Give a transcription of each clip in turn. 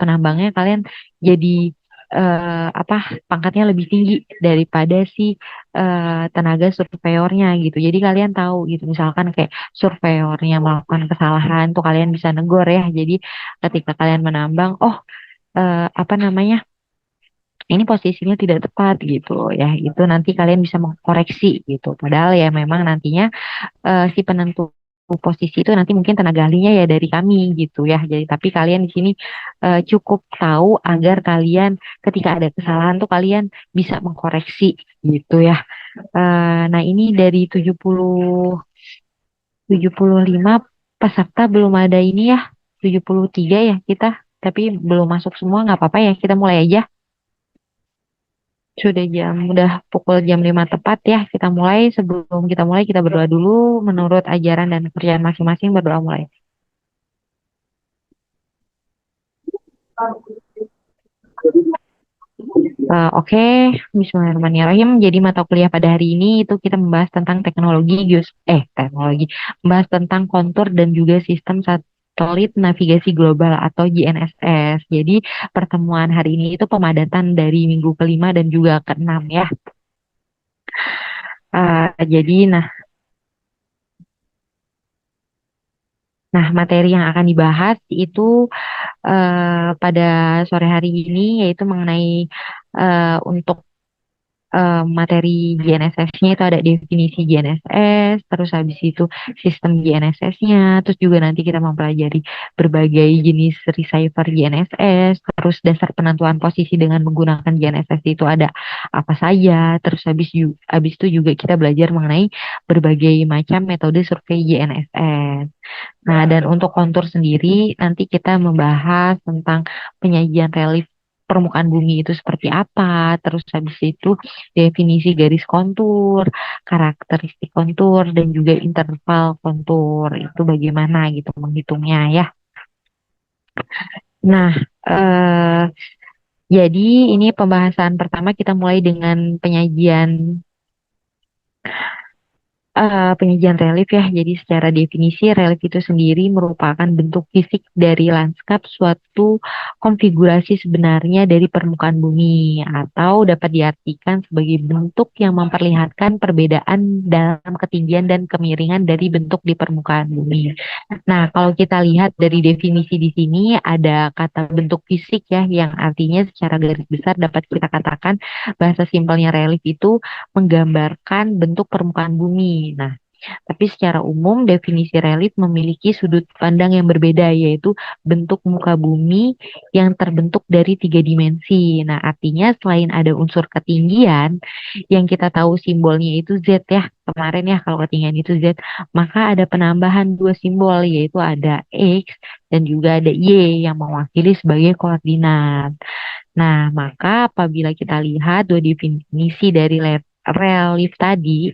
penambangnya kalian jadi apa pangkatnya lebih tinggi daripada si tenaga surveyornya gitu. Jadi kalian tahu gitu, misalkan kayak surveyornya melakukan kesalahan tuh kalian bisa negor ya. Jadi ketika kalian menambang, oh apa namanya? Ini posisinya tidak tepat gitu ya. Itu nanti kalian bisa mengkoreksi gitu. Padahal ya memang nantinya si penentu posisi itu nanti mungkin tenaga ahlinya ya dari kami gitu ya. Jadi tapi kalian di sini cukup tahu agar kalian ketika ada kesalahan tuh kalian bisa mengkoreksi gitu ya. Nah ini dari 75 peserta belum ada ini ya, 73 ya kita, tapi belum masuk semua nggak apa-apa ya, kita mulai aja. Udah pukul jam 5 tepat ya, kita mulai. Sebelum kita mulai, kita berdoa dulu menurut ajaran dan kepercayaan masing-masing, berdoa mulai. Oke, Bismillahirrahmanirrahim. Jadi mata kuliah pada hari ini itu kita membahas tentang teknologi, membahas tentang kontur dan juga sistem satelit navigasi global atau GNSS. Jadi pertemuan hari ini itu pemadatan dari minggu kelima dan juga keenam ya. Jadi nah materi yang akan dibahas itu pada sore hari ini yaitu mengenai untuk materi GNSS-nya itu ada definisi GNSS, terus habis itu sistem GNSS-nya, terus juga nanti kita mempelajari berbagai jenis receiver GNSS, terus dasar penentuan posisi dengan menggunakan GNSS itu ada apa saja, terus habis itu juga kita belajar mengenai berbagai macam metode survei GNSS. Nah, dan untuk kontur sendiri, nanti kita membahas tentang penyajian relief permukaan bumi itu seperti apa, terus habis itu definisi garis kontur, karakteristik kontur, dan juga interval kontur, itu bagaimana gitu menghitungnya ya. Nah, eh, jadi ini pembahasan pertama kita mulai dengan penyajian relief ya. Jadi secara definisi relief itu sendiri merupakan bentuk fisik dari lanskap suatu konfigurasi sebenarnya dari permukaan bumi atau dapat diartikan sebagai bentuk yang memperlihatkan perbedaan dalam ketinggian dan kemiringan dari bentuk di permukaan bumi. Nah, kalau kita lihat dari definisi di sini ada kata bentuk fisik ya yang artinya secara garis besar dapat kita katakan bahasa simpelnya relief itu menggambarkan bentuk permukaan bumi. Nah, tapi secara umum definisi relief memiliki sudut pandang yang berbeda yaitu bentuk muka bumi yang terbentuk dari tiga dimensi. Nah, artinya selain ada unsur ketinggian yang kita tahu simbolnya itu Z ya, kemarin ya kalau ketinggian itu Z, maka ada penambahan dua simbol yaitu ada X dan juga ada Y yang mewakili sebagai koordinat. Nah, maka apabila kita lihat dua definisi dari relief tadi,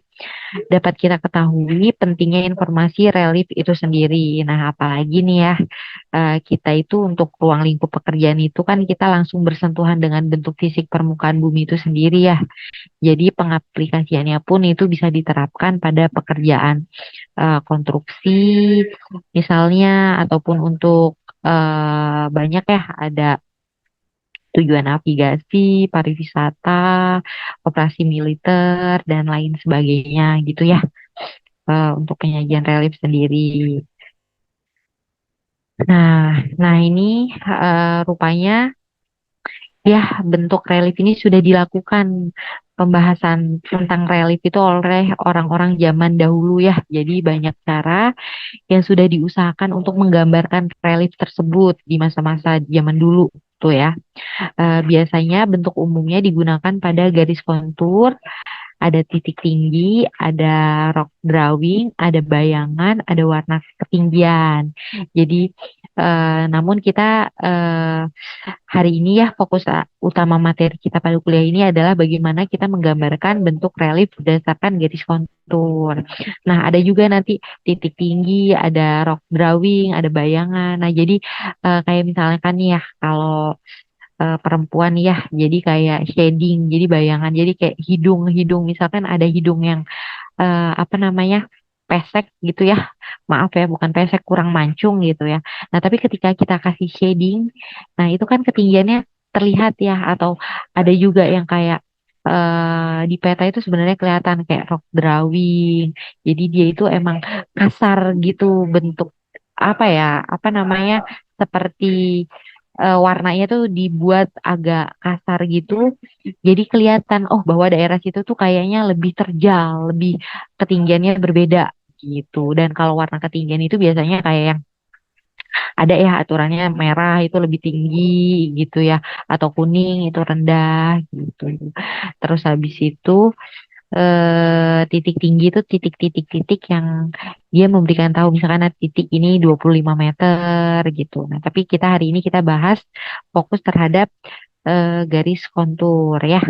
dapat kita ketahui pentingnya informasi relief itu sendiri. Nah, apalagi nih ya, kita itu untuk ruang lingkup pekerjaan itu kan kita langsung bersentuhan dengan bentuk fisik permukaan bumi itu sendiri ya. Jadi pengaplikasiannya pun itu bisa diterapkan pada pekerjaan konstruksi, misalnya, ataupun untuk banyak ya, ada tujuan navigasi, pariwisata, operasi militer, dan lain sebagainya gitu ya untuk penyajian relief sendiri. Nah ini rupanya ya bentuk relief ini sudah dilakukan pembahasan tentang relief itu oleh orang-orang zaman dahulu ya. Jadi banyak cara yang sudah diusahakan untuk menggambarkan relief tersebut di masa-masa zaman dulu tuh ya. Biasanya bentuk umumnya digunakan pada garis kontur, ada titik tinggi, ada rock drawing, ada bayangan, ada warna ketinggian. Jadi, namun kita hari ini ya fokus utama materi kita pada kuliah ini adalah bagaimana kita menggambarkan bentuk relief berdasarkan garis kontur. Nah, ada juga nanti titik tinggi, ada rock drawing, ada bayangan. Nah, jadi kayak misalnya kan nih ya, kalau perempuan ya, jadi kayak shading, jadi bayangan, jadi kayak hidung-hidung, misalkan ada hidung yang apa namanya? pesek gitu ya. Maaf ya, bukan pesek, kurang mancung gitu ya. Nah, tapi ketika kita kasih shading, nah itu kan ketinggiannya terlihat ya, atau ada juga yang kayak di peta itu sebenarnya kelihatan kayak rock drawing. Jadi dia itu emang kasar gitu bentuk apa ya, apa namanya, seperti warnanya tuh dibuat agak kasar gitu. Jadi kelihatan oh bahwa daerah situ tuh kayaknya lebih terjal, lebih ketinggiannya berbeda gitu. Dan kalau warna ketinggian itu biasanya kayak yang ada ya aturannya merah itu lebih tinggi gitu ya, atau kuning itu rendah gitu. Terus habis itu titik tinggi itu titik-titik-titik yang dia memberikan tahu misalkan nah, titik ini 25 meter gitu. Nah, tapi kita hari ini kita bahas fokus terhadap garis kontur ya.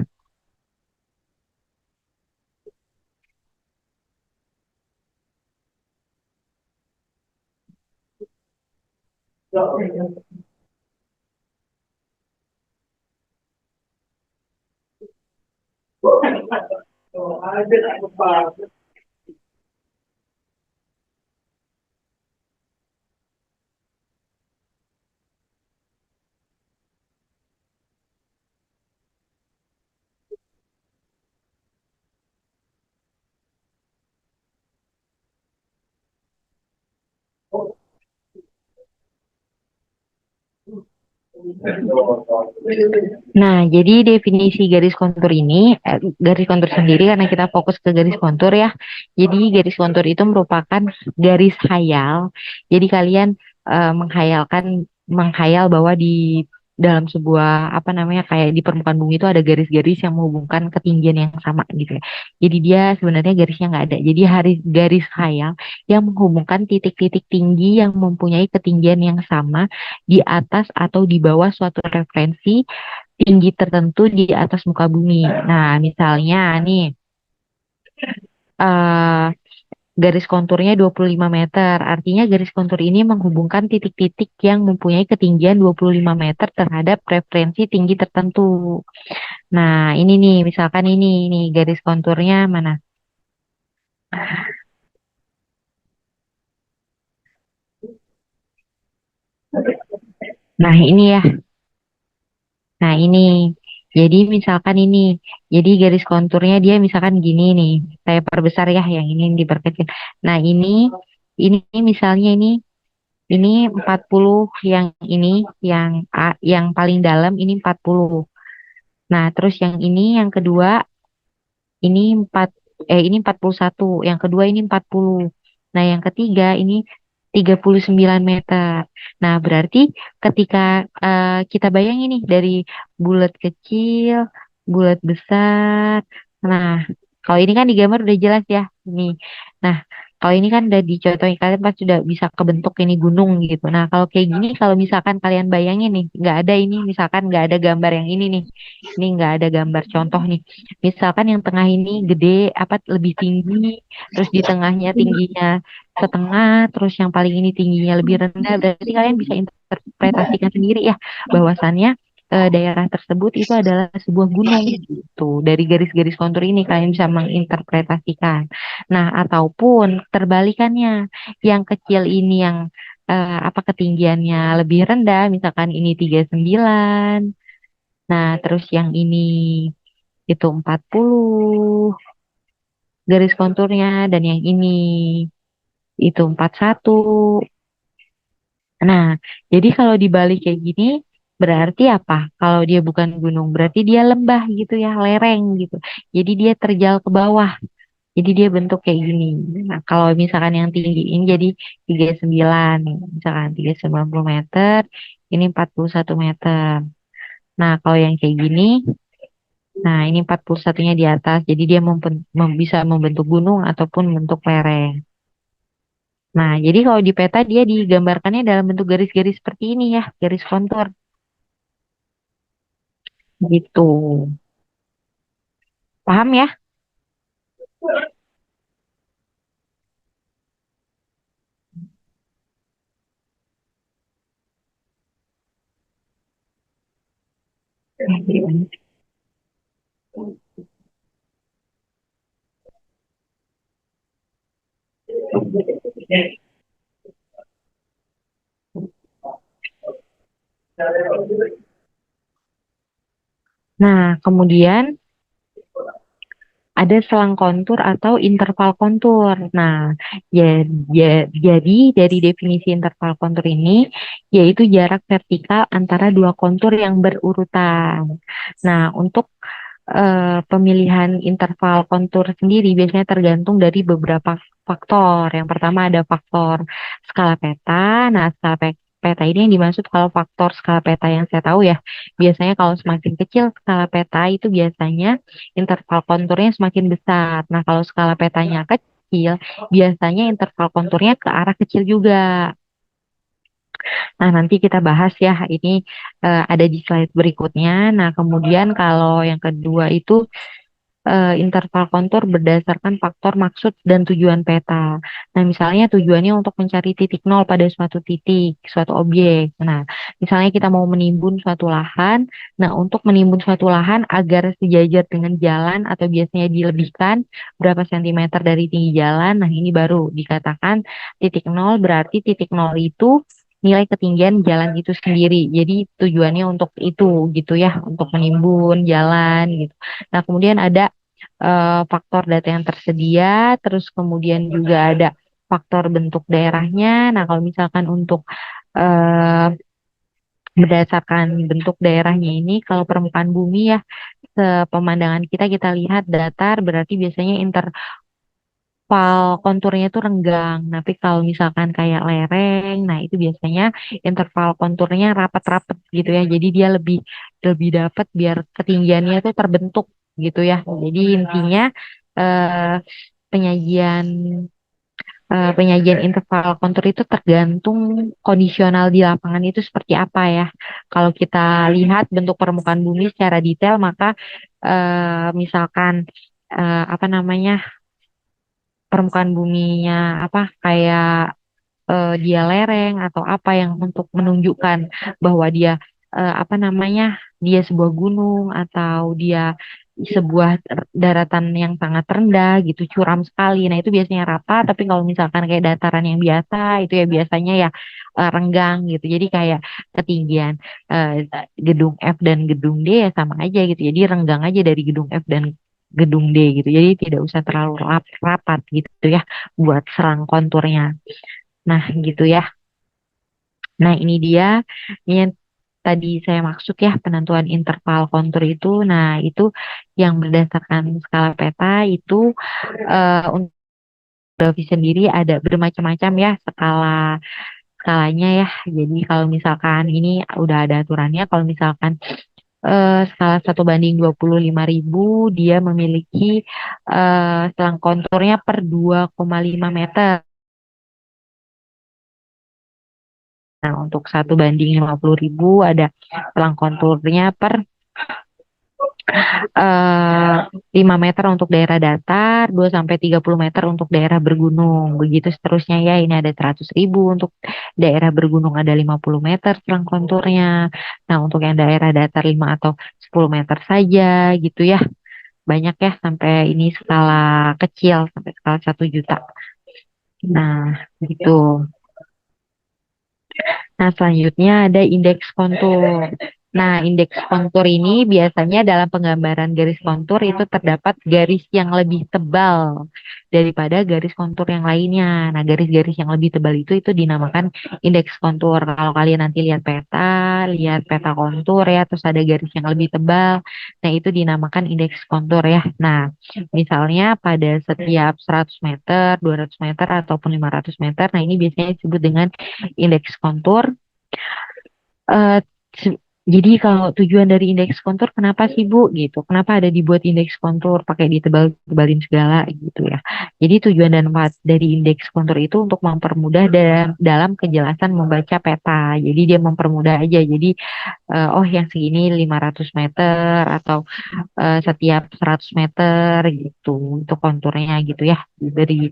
Nah, jadi definisi garis kontur ini, garis kontur sendiri karena kita fokus ke garis kontur ya. Jadi garis kontur itu merupakan garis hayal. Jadi kalian menghayal bahwa di dalam sebuah apa namanya kayak di permukaan bumi itu ada garis-garis yang menghubungkan ketinggian yang sama gitu ya. Jadi dia sebenarnya garisnya nggak ada. Jadi garis hayal yang menghubungkan titik-titik tinggi yang mempunyai ketinggian yang sama di atas atau di bawah suatu referensi tinggi tertentu di atas muka bumi. Nah, misalnya nih, eh, garis konturnya 25 meter. Artinya garis kontur ini menghubungkan titik-titik yang mempunyai ketinggian 25 meter terhadap referensi tinggi tertentu. Nah, ini nih, misalkan ini garis konturnya mana? Nah, ini ya. Nah, ini. Jadi misalkan ini, jadi garis konturnya dia misalkan gini nih, saya perbesar ya, yang ini diperkecil. Nah, ini misalnya ini 40, yang ini, yang A, yang paling dalam ini 40. Nah, terus yang ini yang kedua ini 41, yang kedua ini 40. Nah, yang ketiga ini 39 meter. Nah, berarti ketika kita bayangin nih dari bulat kecil, bulat besar. Nah, kalau ini kan di gambar udah jelas ya. Nih. Nah, kalau ini kan udah dicontohin kalian pasti sudah bisa kebentuk ini gunung gitu. Nah, kalau kayak gini, kalau misalkan kalian bayangin nih, nggak ada ini, misalkan nggak ada gambar yang ini nih. Ini nggak ada gambar contoh nih. Misalkan yang tengah ini gede, apa lebih tinggi, terus di tengahnya tingginya setengah, terus yang paling ini tingginya lebih rendah. Berarti kalian bisa interpretasikan sendiri ya, bahwasannya daerah tersebut itu adalah sebuah gunung gitu. Dari garis-garis kontur ini kalian bisa menginterpretasikan. Nah, ataupun terbalikannya, yang kecil ini yang apa ketinggiannya lebih rendah, misalkan ini 39. Nah, terus yang ini itu 40 garis konturnya, dan yang ini itu 41. Nah, jadi kalau dibalik kayak gini berarti apa? Kalau dia bukan gunung, berarti dia lembah gitu ya, lereng gitu. Jadi dia terjal ke bawah. Jadi dia bentuk kayak gini. Nah, kalau misalkan yang tinggi ini jadi 39, misalkan 390 meter, ini 41 meter. Nah, kalau yang kayak gini, nah ini 41-nya di atas. Jadi dia bisa membentuk gunung ataupun bentuk lereng. Nah, jadi kalau di peta dia digambarkannya dalam bentuk garis-garis seperti ini ya, garis kontur gitu. Paham ya? Nah, kemudian ada selang kontur atau interval kontur. Nah, jadi dari definisi interval kontur ini yaitu jarak vertikal antara dua kontur yang berurutan. Nah, untuk pemilihan interval kontur sendiri biasanya tergantung dari beberapa faktor. Yang pertama ada faktor skala peta. Nah, peta ini yang dimaksud kalau faktor skala peta yang saya tahu ya, biasanya kalau semakin kecil skala peta itu biasanya interval konturnya semakin besar. Nah, kalau skala petanya kecil, biasanya interval konturnya ke arah kecil juga. Nah, nanti kita bahas ya, ini ada di slide berikutnya. Nah, kemudian kalau yang kedua itu interval kontur berdasarkan faktor maksud dan tujuan peta. Nah, misalnya tujuannya untuk mencari titik nol pada suatu titik, suatu objek. Nah, misalnya kita mau menimbun suatu lahan. Nah, untuk menimbun suatu lahan agar sejajar dengan jalan atau biasanya dilebihkan berapa sentimeter dari tinggi jalan. Nah, ini baru dikatakan titik nol, berarti titik nol itu nilai ketinggian jalan itu sendiri. Jadi tujuannya untuk itu gitu ya, untuk menimbun jalan gitu. Nah, kemudian ada faktor data yang tersedia, terus kemudian juga ada faktor bentuk daerahnya. Nah, kalau misalkan untuk eh, berdasarkan bentuk daerahnya ini, kalau permukaan bumi ya, pemandangan kita lihat datar, berarti biasanya konturnya itu renggang. Tapi kalau misalkan kayak lereng, nah itu biasanya interval konturnya rapat-rapat gitu ya. Jadi dia lebih lebih dapat biar ketinggiannya itu terbentuk gitu ya. Jadi intinya eh, penyajian penyajian interval kontur itu tergantung kondisional di lapangan itu seperti apa ya. Kalau kita lihat bentuk permukaan bumi secara detail, maka misalkan apa namanya permukaan buminya apa kayak dia lereng atau apa yang untuk menunjukkan bahwa dia apa namanya dia sebuah gunung atau dia sebuah daratan yang sangat rendah gitu curam sekali. Nah itu biasanya rata, tapi kalau misalkan kayak dataran yang biasa itu ya biasanya ya renggang gitu. Jadi kayak ketinggian eh, gedung F dan gedung D ya sama aja gitu. Jadi renggang aja dari gedung F dan gedung D gitu. Jadi tidak usah terlalu rapat gitu ya buat serang konturnya. Nah, gitu ya. Nah, ini dia yang tadi saya maksud ya, penentuan interval kontur itu. Nah, itu yang berdasarkan skala peta itu untuk geografi sendiri ada bermacam-macam ya skalanya ya. Jadi kalau misalkan ini udah ada aturannya, kalau misalkan skala 1:25.000 dia memiliki selang konturnya per 2,5 meter. Nah, untuk 1:50.000 ada selang konturnya per 5 meter untuk daerah datar, 2 sampai 30 meter untuk daerah bergunung. Begitu seterusnya ya, ini ada 100.000 untuk daerah bergunung ada 50 meter selang konturnya. Nah, untuk yang daerah datar 5 atau 10 meter saja gitu ya. Banyak ya sampai ini skala kecil, sampai skala 1 juta. Nah, gitu. Nah, selanjutnya ada indeks kontur. Nah, indeks kontur ini biasanya dalam penggambaran garis kontur itu terdapat garis yang lebih tebal daripada garis kontur yang lainnya. Nah, garis-garis yang lebih tebal itu dinamakan indeks kontur. Kalau kalian nanti lihat peta kontur ya, terus ada garis yang lebih tebal. Nah, itu dinamakan indeks kontur ya. Nah, misalnya pada setiap 100 meter, 200 meter, ataupun 500 meter, nah ini biasanya disebut dengan indeks kontur. Eh, se- jadi kalau tujuan dari indeks kontur kenapa sih Bu gitu? Kenapa ada dibuat indeks kontur pakai ditebal-tebalin segala gitu ya? Jadi tujuan dan manfaat dari indeks kontur itu untuk mempermudah dalam kejelasan membaca peta. Jadi dia mempermudah aja. Jadi oh yang segini 500 meter atau setiap 100 meter gitu untuk konturnya gitu ya. Dari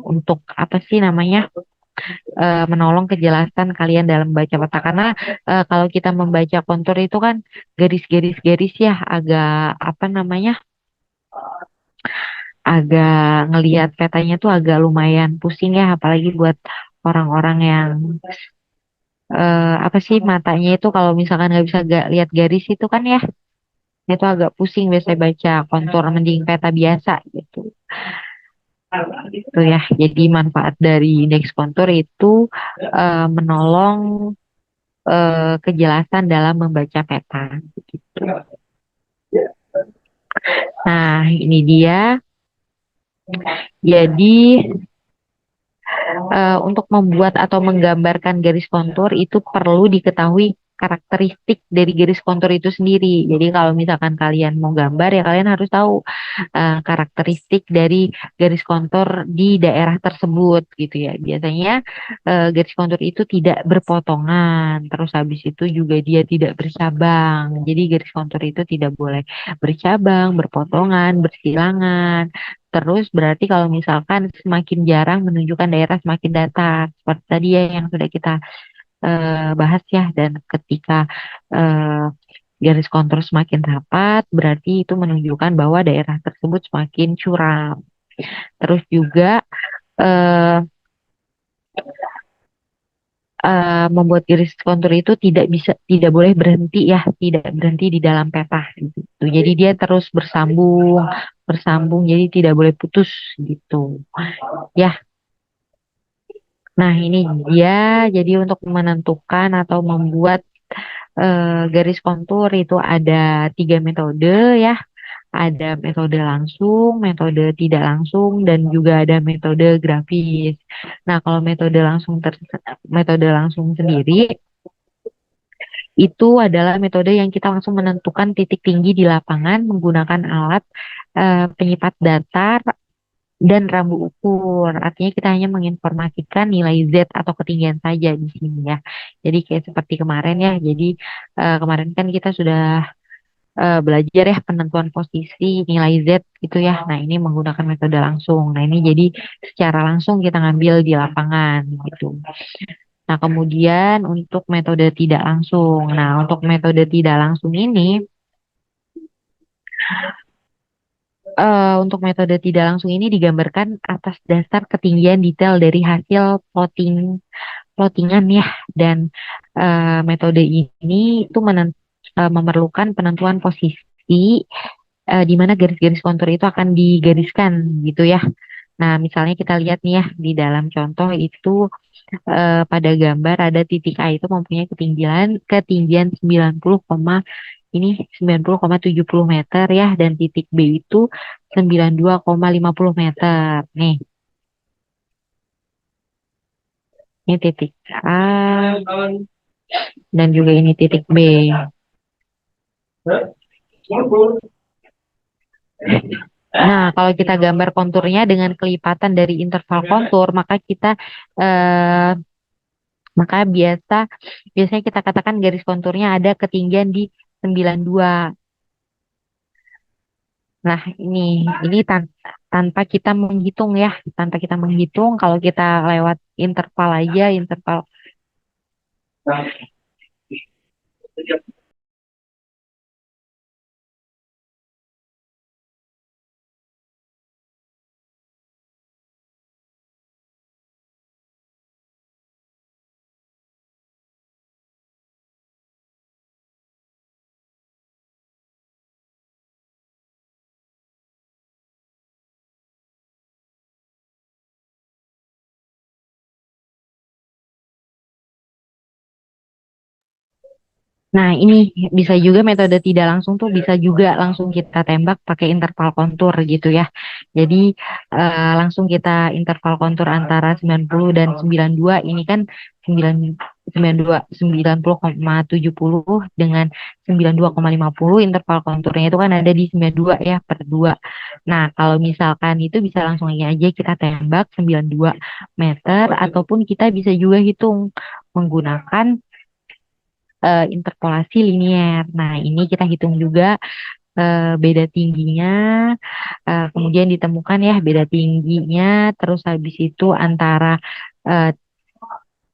untuk apa sih namanya? Menolong kejelasan kalian dalam membaca peta karena kalau kita membaca kontur itu kan garis-garis-garis ya agak apa namanya agak ngelihat petanya tuh agak lumayan pusing ya, apalagi buat orang-orang yang apa sih matanya itu kalau misalkan nggak bisa lihat garis itu kan ya, itu agak pusing biasanya baca kontur mending peta biasa gitu. Itu ya. Jadi manfaat dari indeks kontur itu menolong kejelasan dalam membaca peta. Gitu. Nah, ini dia. Jadi untuk membuat atau menggambarkan garis kontur itu perlu diketahui karakteristik dari garis kontur itu sendiri. Jadi kalau misalkan kalian mau gambar ya kalian harus tahu karakteristik dari garis kontur di daerah tersebut gitu ya. Biasanya garis kontur itu tidak berpotongan, terus habis itu juga dia tidak bercabang. Jadi garis kontur itu tidak boleh bercabang, berpotongan, bersilangan. Terus berarti kalau misalkan semakin jarang menunjukkan daerah semakin datar. Seperti tadi ya yang sudah kita bahas ya. Dan ketika eh, garis kontur semakin rapat, berarti itu menunjukkan bahwa daerah tersebut semakin curam. Terus juga eh, membuat garis kontur itu tidak boleh berhenti ya, tidak berhenti di dalam peta gitu. Jadi dia terus bersambung, bersambung, jadi tidak boleh putus gitu. Ya, nah ini dia. Jadi untuk menentukan atau membuat garis kontur itu ada 3 metode ya. Ada metode langsung, metode tidak langsung, dan juga ada metode grafis. Nah, kalau metode langsung sendiri itu adalah metode yang kita langsung menentukan titik tinggi di lapangan menggunakan alat penyipat datar dan rambu ukur. Artinya kita hanya menginformasikan nilai Z atau ketinggian saja di sini ya. Jadi kayak seperti kemarin ya. Jadi kemarin kan kita sudah belajar ya penentuan posisi nilai Z gitu ya. Nah, ini menggunakan metode langsung. Nah, ini jadi secara langsung kita ngambil di lapangan gitu. Nah, kemudian untuk metode tidak langsung. Nah, untuk metode tidak langsung ini, untuk metode tidak langsung ini digambarkan atas dasar ketinggian detail dari hasil plottingan ya. Dan metode ini itu memerlukan penentuan posisi di mana garis-garis kontur itu akan digariskan gitu ya. Nah, misalnya kita lihat nih ya di dalam contoh itu pada gambar ada titik A itu mempunyai ketinggian ketinggian 90, ini 90,70 meter ya, dan titik B itu 92,50 meter. Nih, ini titik A dan juga ini titik B. Nah, kalau kita gambar konturnya dengan kelipatan dari interval kontur, eh, maka biasanya kita katakan garis konturnya ada ketinggian di 92. Nah, ini tanpa kita menghitung ya, tanpa kita menghitung kalau kita lewat interval aja, interval. Nah, ini bisa juga metode tidak langsung tuh bisa juga langsung kita tembak pakai interval kontur gitu ya. Jadi langsung kita interval kontur antara 90 dan 92 ini kan 9 92 90,70 dengan 92,50 interval konturnya itu kan ada di 92 ya per 2. Nah, kalau misalkan itu bisa langsung aja kita tembak 92 meter ataupun kita bisa juga hitung menggunakan interpolasi linier. Nah, ini kita hitung juga beda tingginya, kemudian ditemukan ya beda tingginya, terus habis itu antara eh,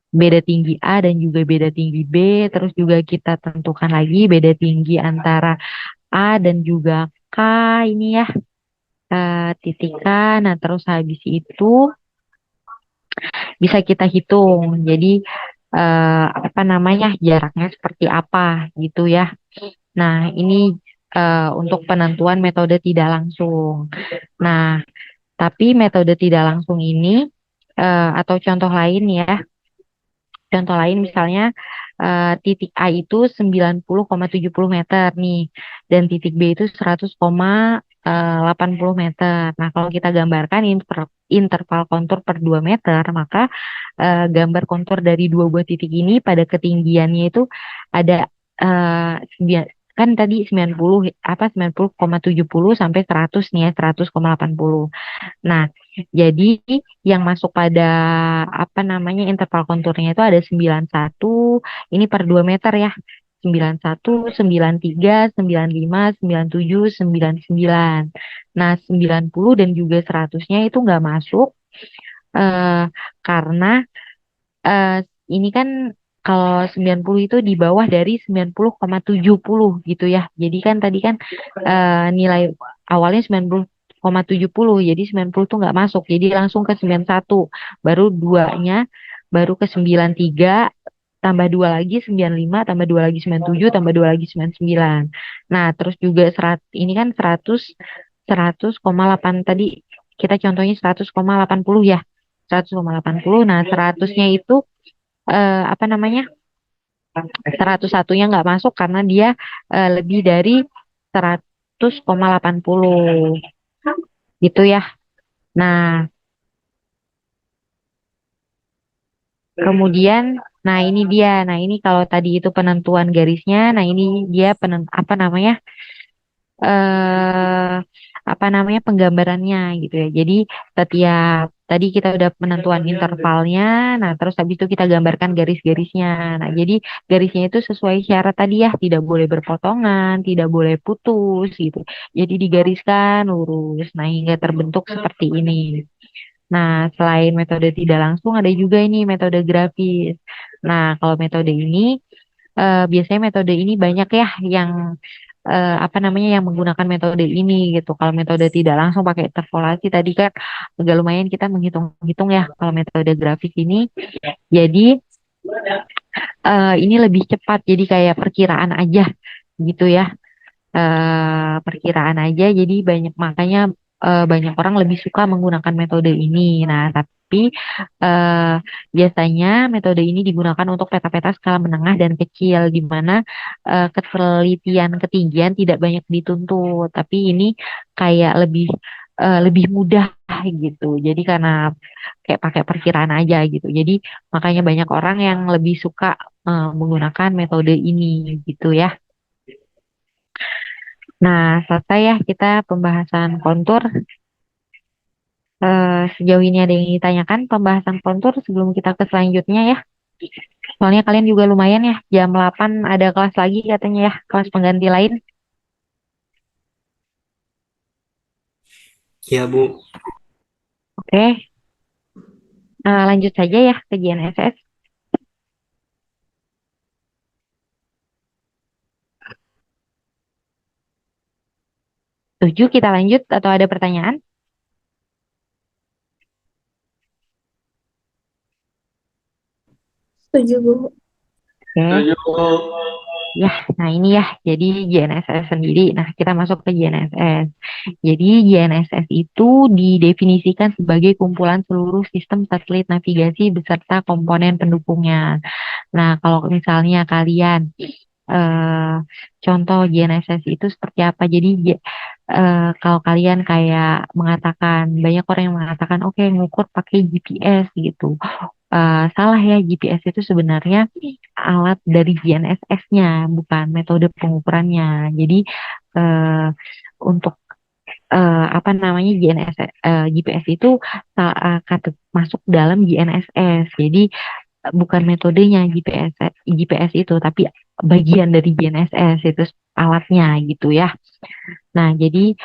beda tinggi A dan juga beda tinggi B, terus juga kita tentukan lagi beda tinggi antara A dan juga K ini ya. titikan. Nah, terus habis itu bisa kita hitung. Jadi apa namanya jaraknya seperti apa gitu ya. Nah, ini untuk penentuan metode tidak langsung. Nah, tapi metode tidak langsung ini atau contoh lain ya, contoh lain misalnya titik A itu 90,70 meter nih dan titik B itu 100,80 meter. Nah, kalau kita gambarkan interval kontur per 2 meter, maka gambar kontur dari dua buah titik ini pada ketinggiannya itu ada kan tadi 90 apa 90,70 sampai 100 nih ya, 100,80. Nah, jadi yang masuk pada apa namanya interval konturnya itu ada 91 ini per 2 meter ya. 91, 93, 95, 97, 99. Nah, 90 dan juga 100-nya itu nggak masuk eh, karena eh, ini kan kalau 90 itu di bawah dari 90,70 gitu ya. Jadi kan tadi kan nilai awalnya 90,70, jadi 90 tuh nggak masuk. Jadi langsung ke 91, baru duanya, baru ke 93, tambah dua lagi 95, tambah dua lagi 97, tambah dua lagi 99. Nah, terus juga ini kan 100,8 tadi kita contohnya 100,80 ya. 100,80. Nah, 100-nya itu apa namanya? 101-nya nggak masuk karena dia lebih dari 100,80 gitu ya. Nah, kemudian nah ini dia. Nah, ini kalau tadi itu penentuan garisnya, nah ini dia apa namanya? eh apa namanya penggambarannya gitu ya. Jadi setiap tadi kita udah penentuan intervalnya, nah terus habis itu kita gambarkan garis-garisnya. Nah, jadi garisnya itu sesuai syarat tadi ya, tidak boleh berpotongan, tidak boleh putus gitu. Jadi digariskan lurus, nah hingga terbentuk seperti ini. Nah, selain metode tidak langsung ada juga ini metode grafis. Nah, kalau metode ini biasanya metode ini banyak ya yang apa namanya yang menggunakan metode ini gitu. Kalau metode tidak langsung pakai interpolasi tadi kan agak lumayan kita menghitung-hitung ya. Kalau metode grafis ini, jadi ini lebih cepat. Jadi kayak perkiraan aja gitu ya. Perkiraan aja. Jadi makanya banyak orang lebih suka menggunakan metode ini. Nah, tapi eh, biasanya metode ini digunakan untuk peta-peta skala menengah dan kecil, di mana ketelitian ketinggian tidak banyak dituntut. Tapi ini kayak lebih mudah gitu. Jadi karena kayak pakai perkiraan aja gitu. Jadi makanya banyak orang yang lebih suka menggunakan metode ini gitu ya. Nah, selesai ya kita pembahasan kontur. Sejauh ini ada yang ditanyakan pembahasan kontur sebelum kita ke selanjutnya ya. Soalnya kalian juga lumayan ya, jam 8 ada kelas lagi katanya ya, kelas pengganti lain. Iya, Bu. Oke, lanjut saja ya ke JNSS. Tujuh kita lanjut atau ada pertanyaan? Setuju, Bu. Oke, ya, nah ini ya, jadi JNSS sendiri. Nah, kita masuk ke JNSS. Jadi JNSS itu didefinisikan sebagai kumpulan seluruh sistem satelit navigasi beserta komponen pendukungnya. Nah, kalau misalnya kalian eh, contoh GNSS itu seperti apa? Jadi kalau kalian kayak mengatakan banyak orang yang mengatakan oke ngukur pakai GPS gitu. Salah ya, GPS itu sebenarnya alat dari GNSS-nya, bukan metode pengukurannya. Jadi eh, untuk apa namanya GPS itu masuk dalam GNSS. Jadi bukan metodenya GPS itu, tapi bagian dari GNSS itu alatnya gitu ya. Nah, jadi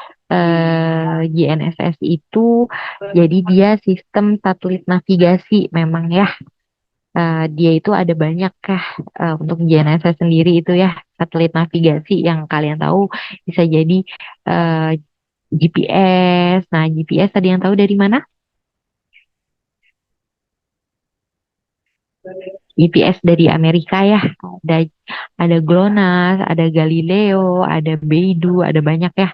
GNSS itu jadi dia sistem satelit navigasi memang ya. Dia itu ada banyak kah untuk GNSS sendiri itu ya satelit navigasi yang kalian tahu bisa jadi eh, GPS. Nah, GPS tadi yang tahu dari mana? GPS dari Amerika ya. Ada GLONASS, ada Galileo, ada Beidou, ada banyak ya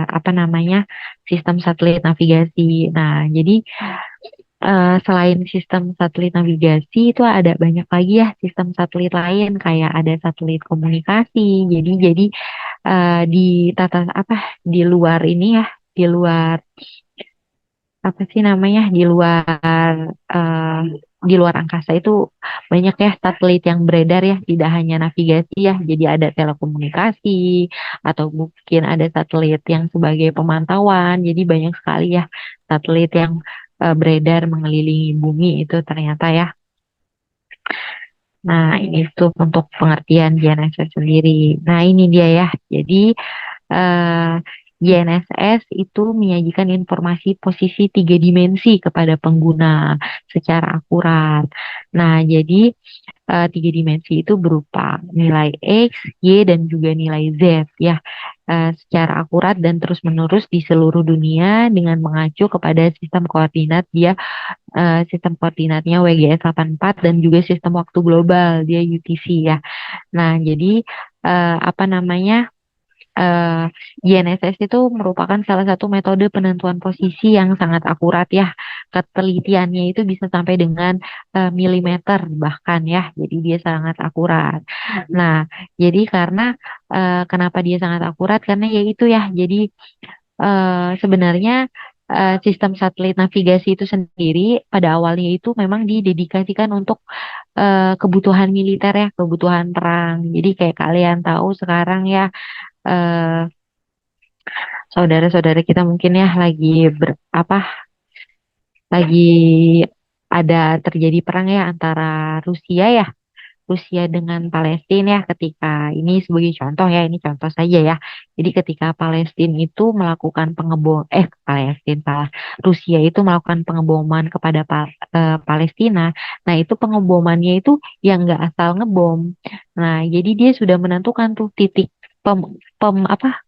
apa namanya sistem satelit navigasi. Nah, jadi selain sistem satelit navigasi itu ada banyak lagi ya sistem satelit lain kayak ada satelit komunikasi. Jadi di tata apa di luar ini ya, di luar apa sih namanya eh, di luar angkasa itu banyak ya satelit yang beredar ya, tidak hanya navigasi ya, jadi ada telekomunikasi atau mungkin ada satelit yang sebagai pemantauan, jadi banyak sekali ya satelit yang beredar mengelilingi bumi itu ternyata ya. Nah, ini tuh untuk pengertian GNSS sendiri. Nah, ini dia ya. Jadi eh, GNSS itu menyajikan informasi posisi tiga dimensi kepada pengguna secara akurat. Nah, jadi tiga dimensi itu berupa nilai X, Y, dan juga nilai Z ya. Secara akurat dan terus-menerus di seluruh dunia dengan mengacu kepada sistem koordinat dia sistem koordinatnya WGS 84 dan juga sistem waktu global dia UTC ya. Nah, jadi apa namanya eh, GNSS itu merupakan salah satu metode penentuan posisi yang sangat akurat ya. Ketelitiannya itu bisa sampai dengan milimeter bahkan ya. Jadi dia sangat akurat. Nah, jadi karena kenapa dia sangat akurat? Karena ya itu ya. Jadi sebenarnya sistem satelit navigasi itu sendiri pada awalnya itu memang didedikasikan untuk kebutuhan militer ya, kebutuhan perang. Jadi kayak kalian tahu sekarang ya eh, saudara-saudara kita mungkin ya lagi ada terjadi perang ya antara Rusia dengan Palestina ya ketika ini sebagai contoh ya ini contoh saja ya. Jadi ketika Palestina itu melakukan Palestina salah Rusia itu melakukan pengeboman kepada Palestina. Nah itu pengebomannya itu yang nggak asal ngebom. Nah jadi dia sudah menentukan tuh titik pem, pem apa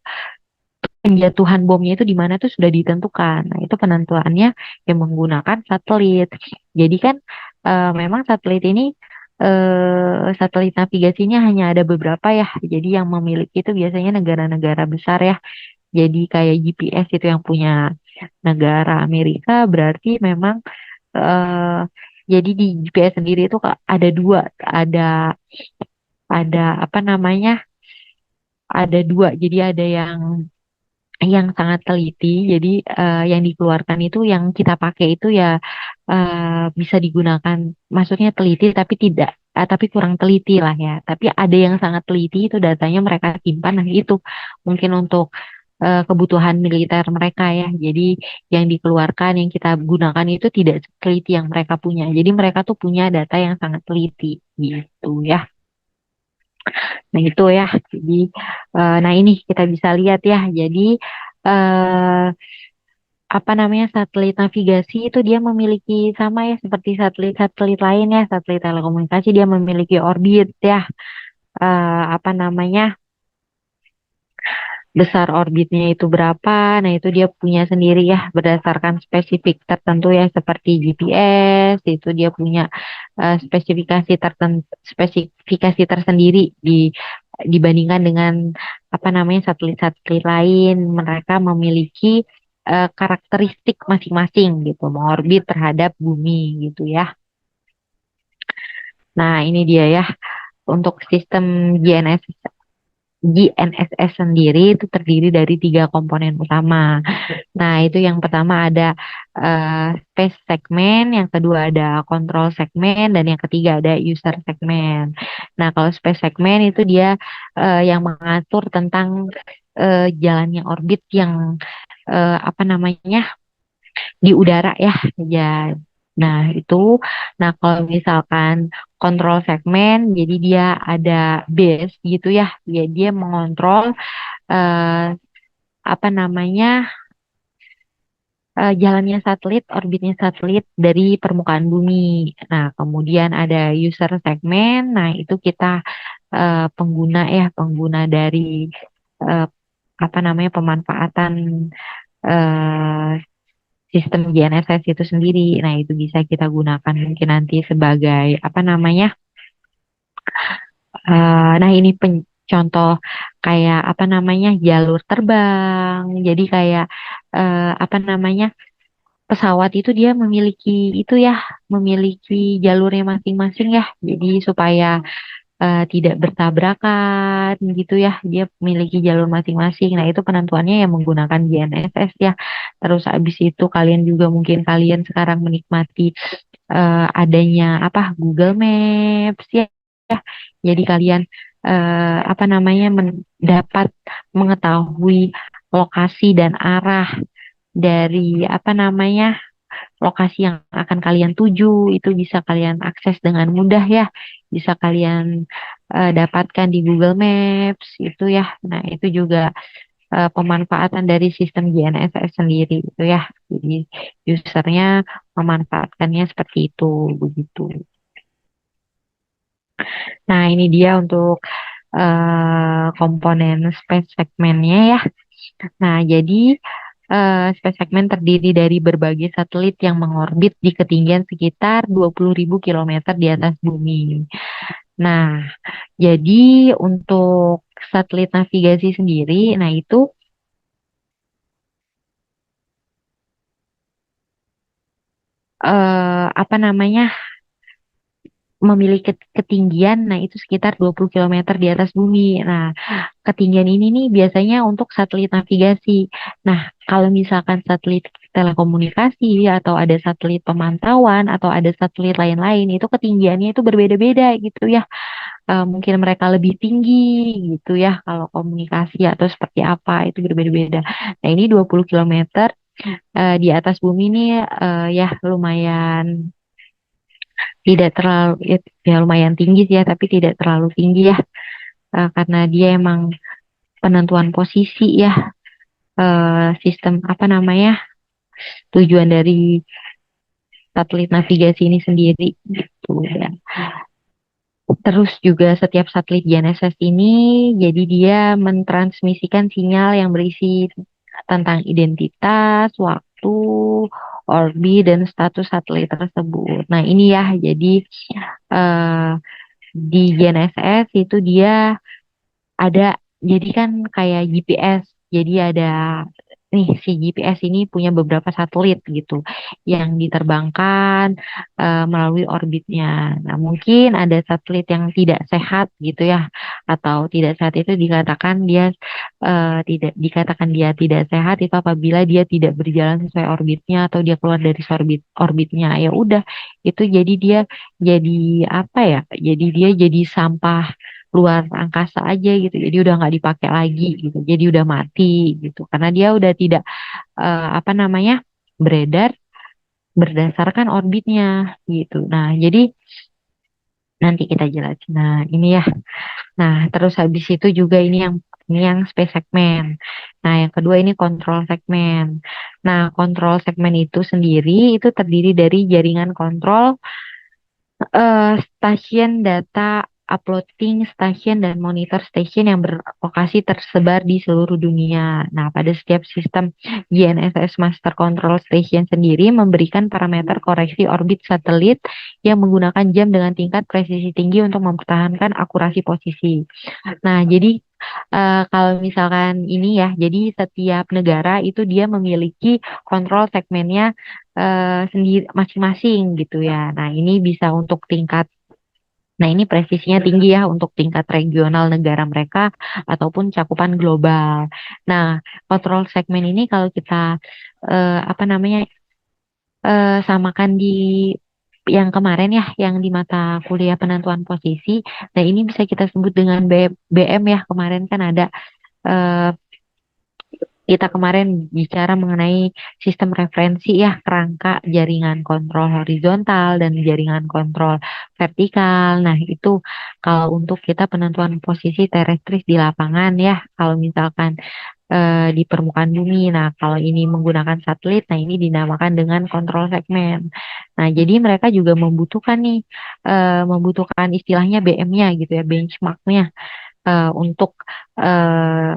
penjatuhan bomnya itu di mana tuh sudah ditentukan. Nah, itu penentuannya yang menggunakan satelit. Jadi kan memang satelit ini satelit navigasinya hanya ada beberapa ya. Jadi yang memiliki itu biasanya negara-negara besar ya. Jadi kayak GPS itu yang punya negara Amerika berarti memang eh, jadi di GPS sendiri itu Kak, ada dua, ada ada apa namanya? Ada dua. Jadi ada yang sangat teliti. Jadi yang dikeluarkan itu yang kita pakai itu ya bisa digunakan, maksudnya teliti tapi tidak, tapi kurang teliti lah ya. Tapi ada yang sangat teliti itu datanya mereka simpan, nah itu mungkin untuk kebutuhan militer mereka ya. Jadi yang dikeluarkan yang kita gunakan itu tidak teliti yang mereka punya. Jadi mereka tuh punya data yang sangat teliti gitu ya. Nah itu ya. Jadi nah ini kita bisa lihat ya. Jadi eh, apa namanya satelit navigasi itu dia memiliki sama ya seperti satelit-satelit lain ya, satelit telekomunikasi dia memiliki orbit ya. Apa namanya besar orbitnya itu berapa? Nah itu dia punya sendiri ya berdasarkan spesifik tertentu ya seperti GPS itu dia punya spesifikasi tersendiri dibandingkan dengan apa namanya satelit-satelit lain. Mereka memiliki karakteristik masing-masing gitu, mengorbit terhadap bumi gitu ya. Nah, ini dia ya untuk sistem GNSS sendiri itu terdiri dari tiga komponen utama. Nah, itu yang pertama ada space segmen, yang kedua ada control segmen, dan yang ketiga ada user segmen. Nah, kalau space segmen itu dia yang mengatur tentang jalannya orbit yang apa namanya di udara ya. Ya. Nah, itu. Nah, kalau misalkan kontrol segmen, jadi dia ada base gitu ya. Dia mengontrol eh, apa namanya jalannya satelit, orbitnya satelit dari permukaan bumi. Nah, kemudian ada user segmen. Nah, itu kita pengguna ya, pengguna dari apa namanya pemanfaatan eh, sistem GNSS itu sendiri. Nah, itu bisa kita gunakan mungkin nanti sebagai apa namanya? Nah, ini contoh kayak apa namanya jalur terbang. Jadi kayak apa namanya pesawat itu dia memiliki itu ya, memiliki jalurnya masing-masing ya. Jadi supaya tidak bertabrakan gitu ya. Dia memiliki jalur masing-masing. Nah, itu penentuannya yang menggunakan GNSS ya. Terus habis itu kalian juga mungkin kalian sekarang menikmati adanya apa Google Maps ya. Jadi kalian apa namanya dapat mengetahui lokasi dan arah dari apa namanya lokasi yang akan kalian tuju itu bisa kalian akses dengan mudah ya. Bisa kalian dapatkan di Google Maps itu ya. Nah, itu juga pemanfaatan dari sistem GNSS sendiri itu ya. Jadi usernya memanfaatkannya seperti itu begitu. Nah, ini dia untuk komponen space segmennya ya. Nah, jadi space segment terdiri dari berbagai satelit yang mengorbit di ketinggian sekitar 20.000 kilometer di atas bumi. Nah, jadi untuk satelit navigasi sendiri, nah itu apa namanya memiliki ketinggian, nah itu sekitar 20 kilometer di atas bumi. Nah, ketinggian ini nih biasanya untuk satelit navigasi. Nah, kalau misalkan satelit telekomunikasi atau ada satelit pemantauan atau ada satelit lain-lain itu ketinggiannya itu berbeda-beda gitu ya. Mungkin mereka lebih tinggi gitu ya kalau komunikasi atau seperti apa itu berbeda-beda. Nah, ini 20 kilometer di atas bumi ini ya lumayan tidak terlalu ya, ya lumayan tinggi sih ya tapi tidak terlalu tinggi ya. Karena dia emang penentuan posisi ya sistem apa namanya tujuan dari satelit navigasi ini sendiri gitu ya. Terus juga setiap satelit GNSS ini jadi dia mentransmisikan sinyal yang berisi tentang identitas, waktu, orbit dan status satelit tersebut. Nah, ini ya jadi eh, di GNSS itu dia ada jadi kan kayak GPS. Jadi ada nih si GPS ini punya beberapa satelit gitu yang diterbangkan melalui orbitnya. Nah, mungkin ada satelit yang tidak sehat gitu ya atau tidak sehat itu dikatakan dia tidak dikatakan dia tidak sehat itu apabila dia tidak berjalan sesuai orbitnya atau dia keluar dari orbitnya. Ya udah itu jadi dia jadi apa ya? Jadi dia jadi sampah luar angkasa aja gitu. Jadi udah nggak dipakai lagi gitu. Jadi udah mati gitu. Karena dia udah tidak apa namanya beredar berdasarkan orbitnya gitu. Nah, jadi nanti kita jelasin. Nah, ini ya. Nah, terus habis itu juga ini yang space segment. Nah, yang kedua ini kontrol segmen. Nah, kontrol segmen itu sendiri itu terdiri dari jaringan kontrol stasiun data uploading station dan monitor station yang berlokasi tersebar di seluruh dunia. Nah, pada setiap sistem GNSS Master Control Station sendiri memberikan parameter koreksi orbit satelit yang menggunakan jam dengan tingkat presisi tinggi untuk mempertahankan akurasi posisi. Nah, jadi kalau misalkan ini ya, jadi setiap negara itu dia memiliki kontrol segmennya sendiri masing-masing gitu ya. Nah, ini bisa untuk tingkat Nah, ini presisinya tinggi ya untuk tingkat regional negara mereka ataupun cakupan global. Nah, kontrol segmen ini kalau kita apa namanya samakan di yang kemarin ya, yang di mata kuliah penentuan posisi. Nah, ini bisa kita sebut dengan BM ya. Kemarin kan ada eh, kita kemarin bicara mengenai sistem referensi ya, kerangka jaringan kontrol horizontal dan jaringan kontrol vertikal. Nah, itu kalau untuk kita penentuan posisi terestris di lapangan ya, kalau misalkan di permukaan bumi. Nah, kalau ini menggunakan satelit, nah ini dinamakan dengan kontrol segmen. Nah, jadi mereka juga membutuhkan nih, membutuhkan istilahnya BM-nya gitu ya, benchmark-nya untuk eh,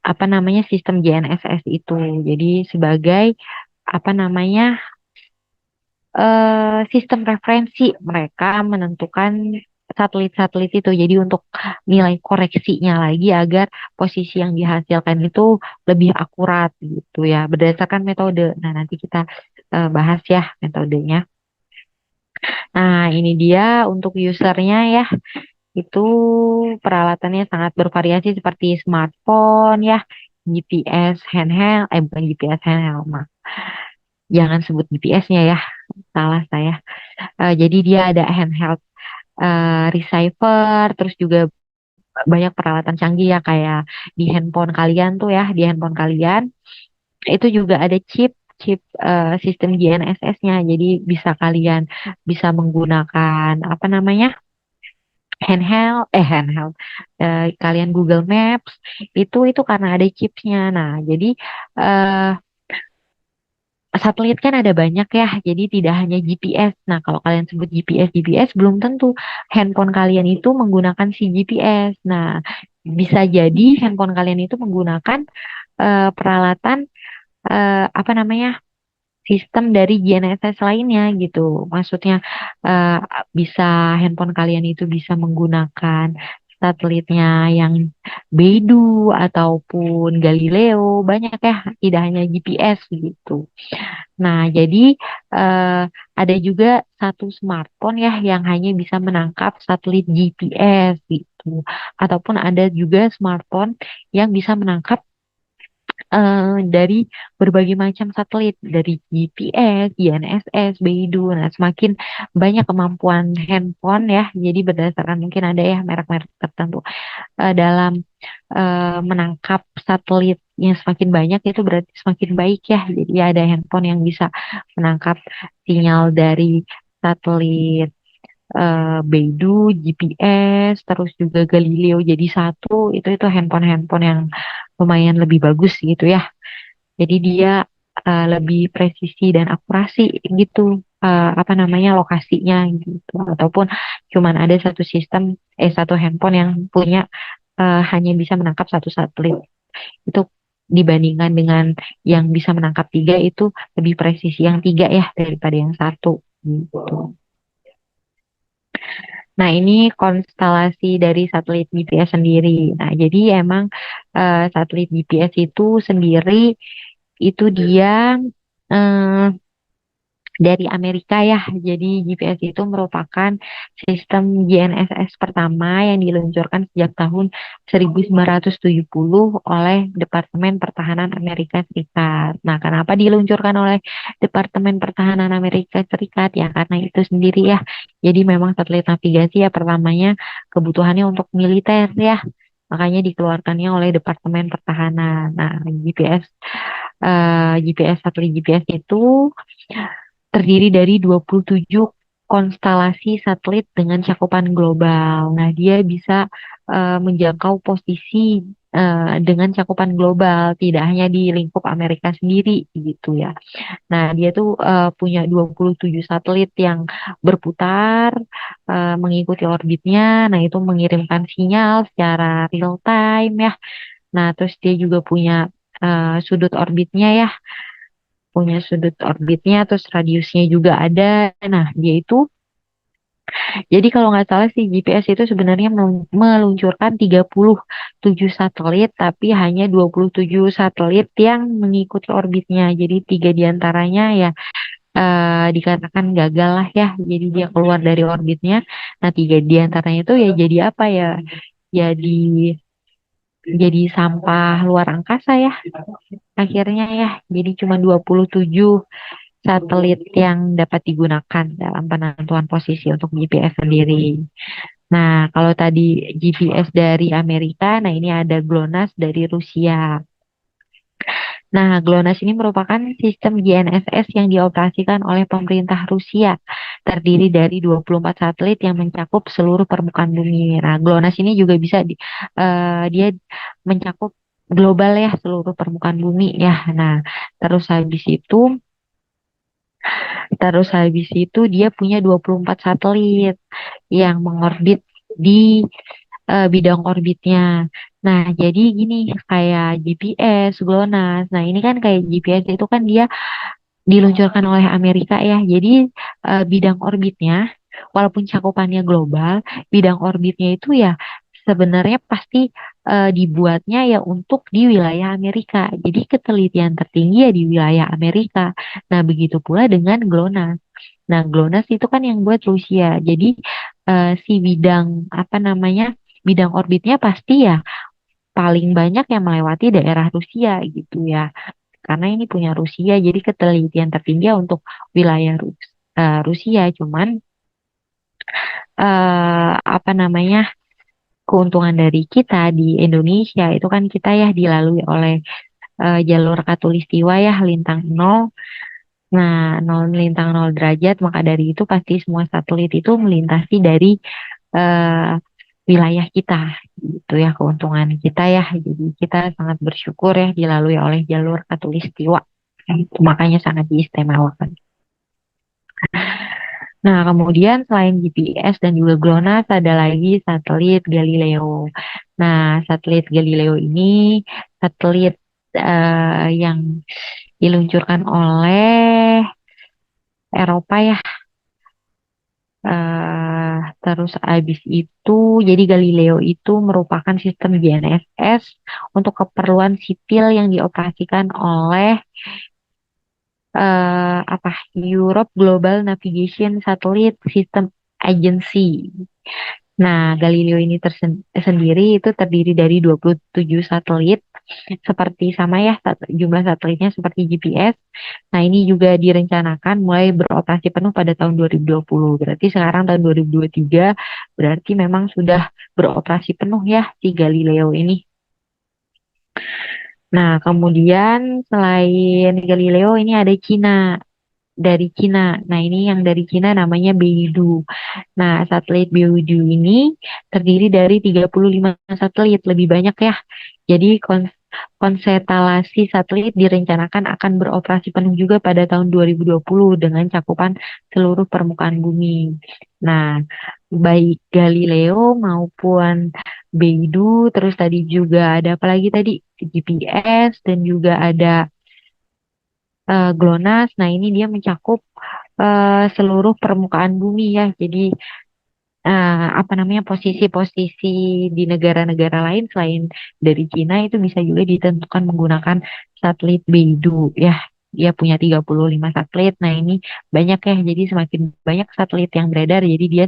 apa namanya sistem GNSS itu. Jadi sebagai apa namanya sistem referensi mereka menentukan satelit-satelit itu. Jadi untuk nilai koreksinya lagi agar posisi yang dihasilkan itu lebih akurat gitu ya berdasarkan metode. Nah, nanti kita bahas ya metodenya. Nah, ini dia untuk usernya ya. Itu peralatannya sangat bervariasi seperti smartphone ya, GPS handheld, bukan GPS handheld, jangan sebut GPS-nya ya, salah saya. Jadi dia ada handheld receiver, terus juga banyak peralatan canggih ya kayak di handphone kalian tuh ya, di handphone kalian itu juga ada chip sistem GNSS-nya. Jadi bisa kalian bisa menggunakan apa namanya handheld kalian Google Maps itu karena ada chipsnya. Nah, jadi eh, satelit kan ada banyak ya, jadi tidak hanya GPS. Nah, kalau kalian sebut GPS belum tentu handphone kalian itu menggunakan si GPS. Nah, bisa jadi handphone kalian itu menggunakan peralatan apa namanya sistem dari GNSS lainnya gitu. Maksudnya eh, bisa handphone kalian itu bisa menggunakan satelitnya yang Beidou ataupun Galileo, banyak ya, tidak hanya GPS gitu. Nah, jadi eh, ada juga satu smartphone ya yang hanya bisa menangkap satelit GPS gitu. Ataupun ada juga smartphone yang bisa menangkap dari berbagai macam satelit, dari GPS, GNSS, Beidou. Nah, semakin banyak kemampuan handphone ya, jadi berdasarkan mungkin ada ya merek-merek tertentu dalam menangkap satelit yang semakin banyak itu berarti semakin baik ya. Jadi ada handphone yang bisa menangkap sinyal dari satelit Beidou, GPS, terus juga Galileo jadi satu, itu handphone-handphone yang lumayan lebih bagus gitu ya. Jadi dia lebih presisi dan akurasi gitu apa namanya lokasinya gitu. Ataupun cuman ada satu sistem satu handphone yang punya hanya bisa menangkap satu satelit. Itu dibandingkan dengan yang bisa menangkap tiga itu lebih presisi yang tiga ya daripada yang satu gitu. Nah, ini konstelasi dari satelit GPS sendiri. Nah, jadi emang satelit GPS itu sendiri itu dia eh, dari Amerika ya. Jadi GPS itu merupakan sistem GNSS pertama yang diluncurkan sejak tahun 1970 oleh Departemen Pertahanan Amerika Serikat. Nah, kenapa diluncurkan oleh Departemen Pertahanan Amerika Serikat? Ya, karena itu sendiri ya. Jadi memang satelit navigasi ya pertamanya kebutuhannya untuk militer ya. Makanya dikeluarkannya oleh Departemen Pertahanan. Nah, satelit GPS itu terdiri dari 27 konstelasi satelit dengan cakupan global. Nah, dia bisa menjangkau posisi dengan cakupan global, tidak hanya di lingkup Amerika sendiri gitu ya. Nah, dia tuh punya 27 satelit yang berputar mengikuti orbitnya. Nah, itu mengirimkan sinyal secara real time ya. Nah, terus dia juga punya sudut orbitnya ya, punya sudut orbitnya, terus radiusnya juga ada. Nah, dia itu, jadi kalau nggak salah sih GPS itu sebenarnya meluncurkan 37 satelit, tapi hanya 27 satelit yang mengikuti orbitnya. Jadi tiga diantaranya ya dikatakan gagal lah ya, jadi dia keluar dari orbitnya. Nah, tiga diantaranya itu ya jadi apa ya? Jadi jadi sampah luar angkasa ya akhirnya ya. Jadi cuma 27 satelit yang dapat digunakan dalam penentuan posisi untuk GPS sendiri. Nah, kalau tadi GPS dari Amerika, nah ini ada GLONASS dari Rusia. Nah, GLONASS ini merupakan sistem GNSS yang dioperasikan oleh pemerintah Rusia, terdiri dari 24 satelit yang mencakup seluruh permukaan bumi. Nah, GLONASS ini juga bisa dia mencakup global ya, seluruh permukaan bumi ya. Nah, terus habis itu dia punya 24 satelit yang mengorbit di bidang orbitnya. Nah, jadi gini kayak GPS, GLONASS. Nah, ini kan kayak GPS itu kan dia diluncurkan oleh Amerika ya. Jadi bidang orbitnya, walaupun cakupannya global, bidang orbitnya itu ya sebenarnya pasti dibuatnya ya untuk di wilayah Amerika. Jadi ketelitian tertinggi ya di wilayah Amerika. Nah, begitu pula dengan GLONASS. Nah, GLONASS itu kan yang buat Rusia. Jadi si bidang apa namanya? Bidang orbitnya pasti ya paling banyak yang melewati daerah Rusia gitu ya. Karena ini punya Rusia, jadi ketelitian tertinggi untuk wilayah Rusia. Cuman apa namanya keuntungan dari kita di Indonesia itu kan kita ya dilalui oleh jalur Katulistiwa ya lintang nol. Nah, lintang nol derajat, maka dari itu pasti semua satelit itu melintasi dari eh, wilayah kita, gitu ya keuntungan kita ya. Jadi kita sangat bersyukur ya dilalui oleh jalur Katulistiwa. Itu makanya sangat diistimewakan. Nah, kemudian selain GPS dan juga GLONASS ada lagi satelit Galileo. Nah, satelit Galileo ini satelit yang diluncurkan oleh Eropa ya. Terus habis itu, jadi Galileo itu merupakan sistem GNSS untuk keperluan sipil yang dioperasikan oleh apa Europe Global Navigation Satellite System Agency. Nah, Galileo ini sendiri itu terdiri dari 27 satelit, seperti sama ya jumlah satelitnya seperti GPS. Nah, ini juga direncanakan mulai beroperasi penuh pada tahun 2020. Berarti sekarang tahun 2023, berarti memang sudah beroperasi penuh ya si Galileo ini. Nah, kemudian selain Galileo ini ada Cina. Dari Cina. Nah, ini yang dari Cina namanya Beidou. Nah, satelit Beidou ini terdiri dari 35 satelit, lebih banyak ya. Jadi konstelasi satelit direncanakan akan beroperasi penuh juga pada tahun 2020 dengan cakupan seluruh permukaan bumi. Nah, baik Galileo maupun Beidou, terus tadi juga ada apa lagi tadi? GPS dan juga ada GLONASS. Nah, ini dia mencakup seluruh permukaan bumi ya. Jadi apa namanya posisi-posisi di negara-negara lain selain dari Cina itu bisa juga ditentukan menggunakan satelit Beidou ya. Dia punya 35 satelit. Nah, ini banyak ya. Jadi semakin banyak satelit yang beredar, jadi dia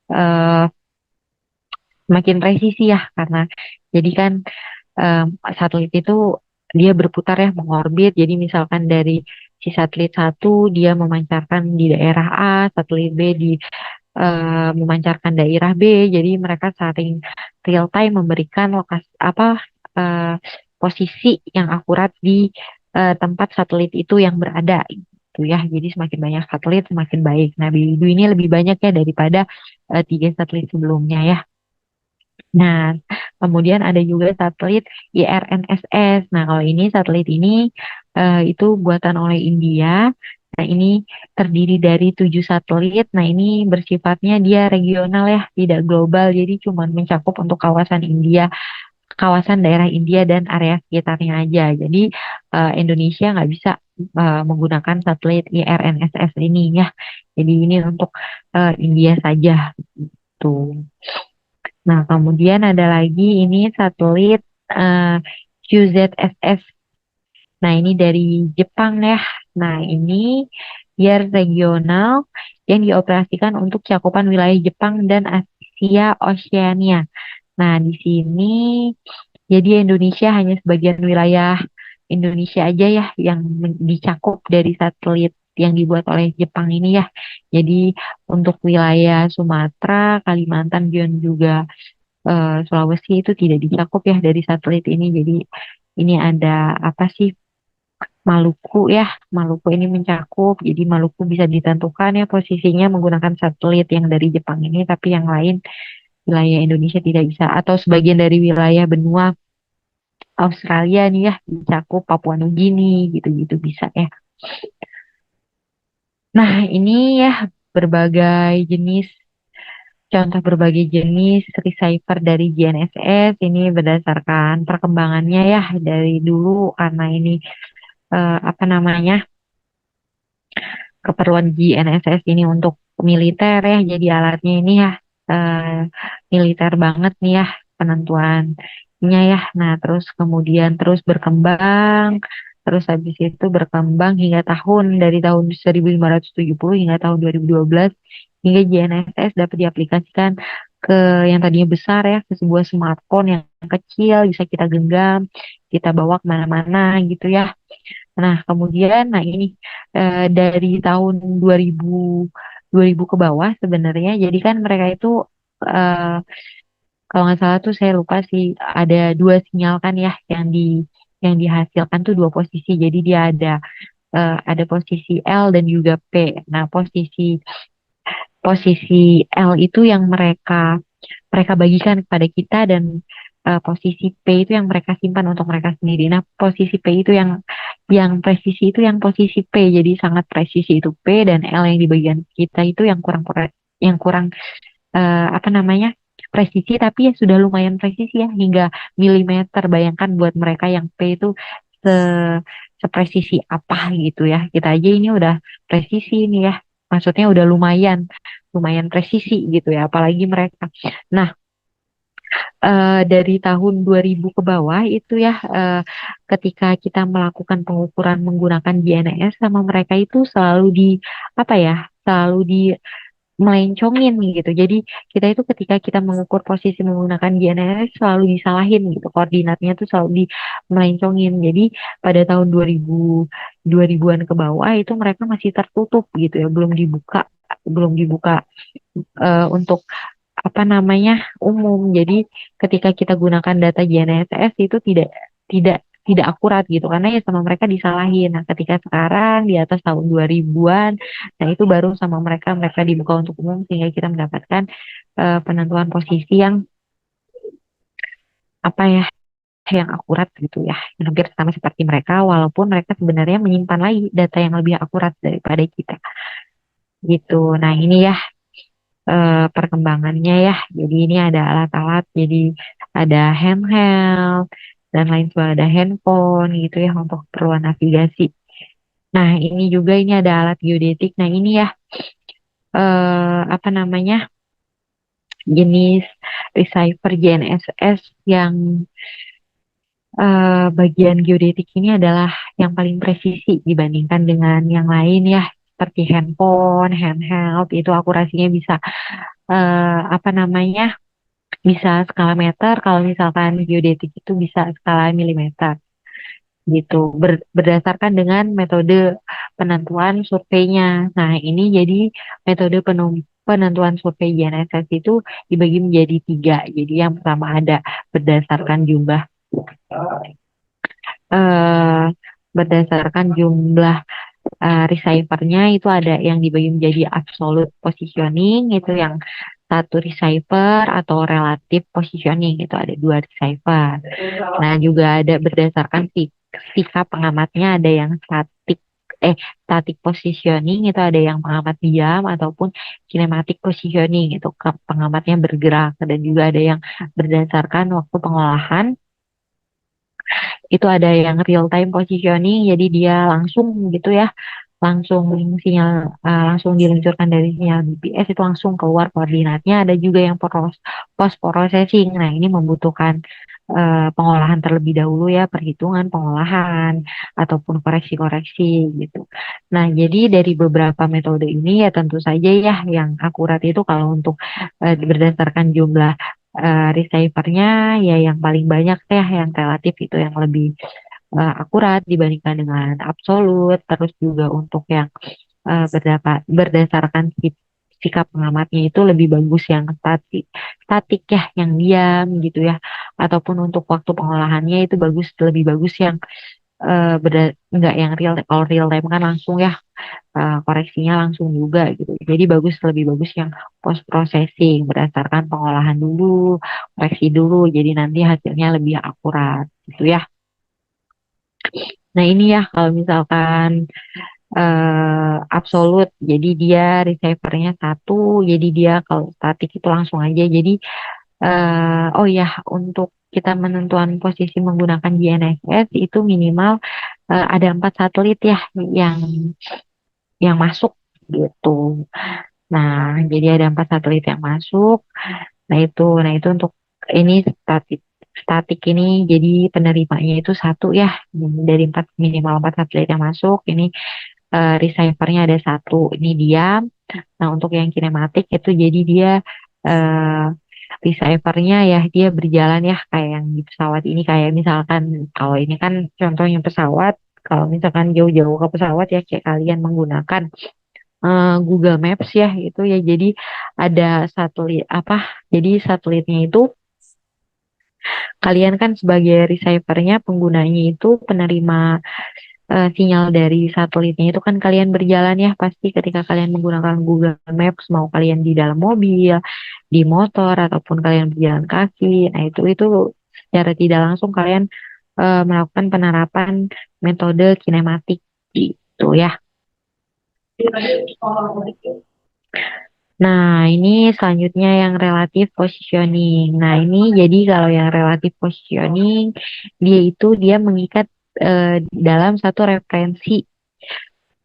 eh, semakin presisi ya karena jadi kan em, satelit itu dia berputar ya mengorbit. Jadi misalkan dari si satelit satu dia memancarkan di daerah A, satelit B di memancarkan daerah B. Jadi mereka saling real time memberikan lokasi apa eh, posisi yang akurat di tempat satelit itu yang berada gitu ya. Jadi semakin banyak satelit semakin baik. Nah, Bidu ini lebih banyak ya daripada tiga satelit sebelumnya ya. Nah, kemudian ada juga satelit IRNSS. Nah, kalau ini satelit ini itu buatan oleh India. Nah, ini terdiri dari 7 satelit. Nah, ini bersifatnya dia regional ya, tidak global. Jadi cuma mencakup untuk kawasan India, kawasan daerah India dan area sekitarnya aja. Jadi Indonesia nggak bisa menggunakan satelit IRNSS ini ya. Jadi ini untuk India saja. Tuh. Nah, kemudian ada lagi ini satelit eh, QZSS. Nah, ini dari Jepang ya. Nah, ini dia regional yang dioperasikan untuk cakupan wilayah Jepang dan Asia Oceania. Nah, di sini jadi Indonesia hanya sebagian wilayah Indonesia aja ya yang dicakup dari satelit yang dibuat oleh Jepang ini ya. Jadi untuk wilayah Sumatera, Kalimantan dan juga Sulawesi itu tidak dicakup ya dari satelit ini. Jadi ini ada apa sih Maluku ya. Maluku ini mencakup. Jadi Maluku bisa ditentukan ya posisinya menggunakan satelit yang dari Jepang ini, tapi yang lain wilayah Indonesia tidak bisa. Atau sebagian dari wilayah benua Australia nih ya dicakup Papua Nugini gitu-gitu bisa ya. Nah, ini ya berbagai jenis Contoh berbagai jenis receiver dari GNSS ini berdasarkan perkembangannya ya dari dulu karena ini apa namanya keperluan GNSS ini untuk militer ya, jadi alatnya ini ya eh, militer banget nih ya penentuannya ya. Nah, terus kemudian terus berkembang, terus habis itu berkembang hingga dari tahun 1570 hingga tahun 2012 hingga GNSS dapat diaplikasikan ke yang tadinya besar ya, ke sebuah smartphone yang kecil bisa kita genggam, kita bawa kemana-mana gitu ya. Nah, kemudian, nah ini dari tahun 2000 ke bawah sebenarnya, jadi kan mereka itu eh, kalau nggak salah tuh saya lupa sih ada dua sinyal kan ya yang dihasilkan tuh dua posisi. Jadi dia ada posisi L dan juga P. Nah, posisi posisi L itu yang mereka bagikan kepada kita dan posisi P itu yang mereka simpan untuk mereka sendiri. Nah, posisi P itu yang presisi itu yang posisi P. Jadi sangat presisi itu P dan L yang di bagian kita itu yang kurang apa namanya? Presisi tapi ya sudah lumayan presisi ya hingga milimeter. Bayangkan buat mereka yang P itu se sepresisi apa gitu ya. Kita aja ini udah presisi ini ya. Maksudnya udah lumayan lumayan presisi gitu ya, apalagi mereka. Nah, dari tahun 2000 ke bawah itu ya, ketika kita melakukan pengukuran menggunakan GNS sama mereka itu selalu apa ya, selalu melencongin gitu. Jadi kita itu ketika kita mengukur posisi menggunakan GNS selalu disalahin gitu. Koordinatnya tuh selalu melencongin. Jadi pada tahun 2000-an ke bawah itu mereka masih tertutup gitu ya, belum dibuka untuk apa namanya umum. Jadi ketika kita gunakan data GNSS itu tidak tidak akurat gitu karena ya sama mereka disalahin. Nah, ketika sekarang di atas tahun 2000-an, nah itu baru sama mereka dibuka untuk umum sehingga kita mendapatkan penentuan posisi yang apa ya yang akurat gitu ya. Yang hampir sama seperti mereka walaupun mereka sebenarnya menyimpan lagi data yang lebih akurat daripada kita gitu. Nah, ini ya perkembangannya ya. Jadi ini ada alat-alat, jadi ada handheld dan lain sebagainya, ada handphone gitu ya untuk keperluan navigasi. Nah, ini ada alat geodetik. Nah, ini ya apa namanya jenis receiver GNSS yang bagian geodetik ini adalah yang paling presisi dibandingkan dengan yang lain ya. Seperti handphone, handheld itu akurasinya bisa apa namanya bisa skala meter, kalau misalkan geodetik itu bisa skala milimeter gitu, berdasarkan dengan metode penentuan surveinya. Nah, ini jadi metode penentuan survei GNSS itu dibagi menjadi tiga. Jadi yang pertama ada berdasarkan eh, jumlah receivernya itu ada yang dibagi menjadi absolute positioning itu yang satu receiver atau relative positioning itu ada dua receiver. Nah, juga ada berdasarkan sikap pengamatnya ada yang eh static positioning itu ada yang pengamat diam ataupun kinematic positioning itu pengamatnya bergerak dan juga ada yang berdasarkan waktu pengolahan itu ada yang real time positioning jadi dia langsung gitu ya langsung sinyal langsung diluncurkan dari sinyal GPS itu langsung keluar koordinatnya. Ada juga yang post processing. Nah, ini membutuhkan pengolahan terlebih dahulu ya, perhitungan pengolahan ataupun koreksi-koreksi gitu. Nah, jadi dari beberapa metode ini ya tentu saja ya yang akurat itu kalau untuk berdasarkan jumlah receivernya ya yang paling banyak ya yang relatif itu yang lebih akurat dibandingkan dengan absolut. Terus juga untuk yang berdasarkan sikap pengamatnya itu lebih bagus yang statik ya, yang diam gitu ya. Ataupun untuk waktu pengolahannya itu lebih bagus yang enggak yang real. Kalau real time kan langsung ya koreksinya langsung juga gitu. Jadi lebih bagus yang post processing berdasarkan pengolahan dulu, koreksi dulu. Jadi nanti hasilnya lebih akurat gitu ya. Nah, ini ya kalau misalkan absolut. Jadi dia receivernya satu. Jadi dia kalau statik itu langsung aja. Jadi oh ya, untuk kita menentukan posisi menggunakan GNSS itu minimal ada 4 satelit ya yang masuk gitu. Nah, jadi ada 4 satelit yang masuk. Nah itu untuk ini statik statik ini jadi penerimanya itu satu ya dari minimal 4 satelit yang masuk. Ini receivernya ada satu. Ini diam. Nah untuk yang kinematik itu jadi dia eh, receivernya ya dia berjalan ya kayak yang di pesawat ini kayak misalkan kalau ini kan contohnya pesawat. Kalau misalkan jauh-jauh ke pesawat ya kayak kalian menggunakan Google Maps ya itu ya jadi ada satelit apa jadi satelitnya itu kalian kan sebagai receivernya penggunanya itu penerima sinyal dari satelitnya itu kan kalian berjalan ya pasti ketika kalian menggunakan Google Maps mau kalian di dalam mobil di motor ataupun kalian berjalan kaki nah itu secara tidak langsung kalian melakukan penerapan metode kinematik gitu ya. Nah, ini selanjutnya yang relatif positioning. Nah, ini jadi kalau yang relatif positioning, dia mengikat dalam satu referensi.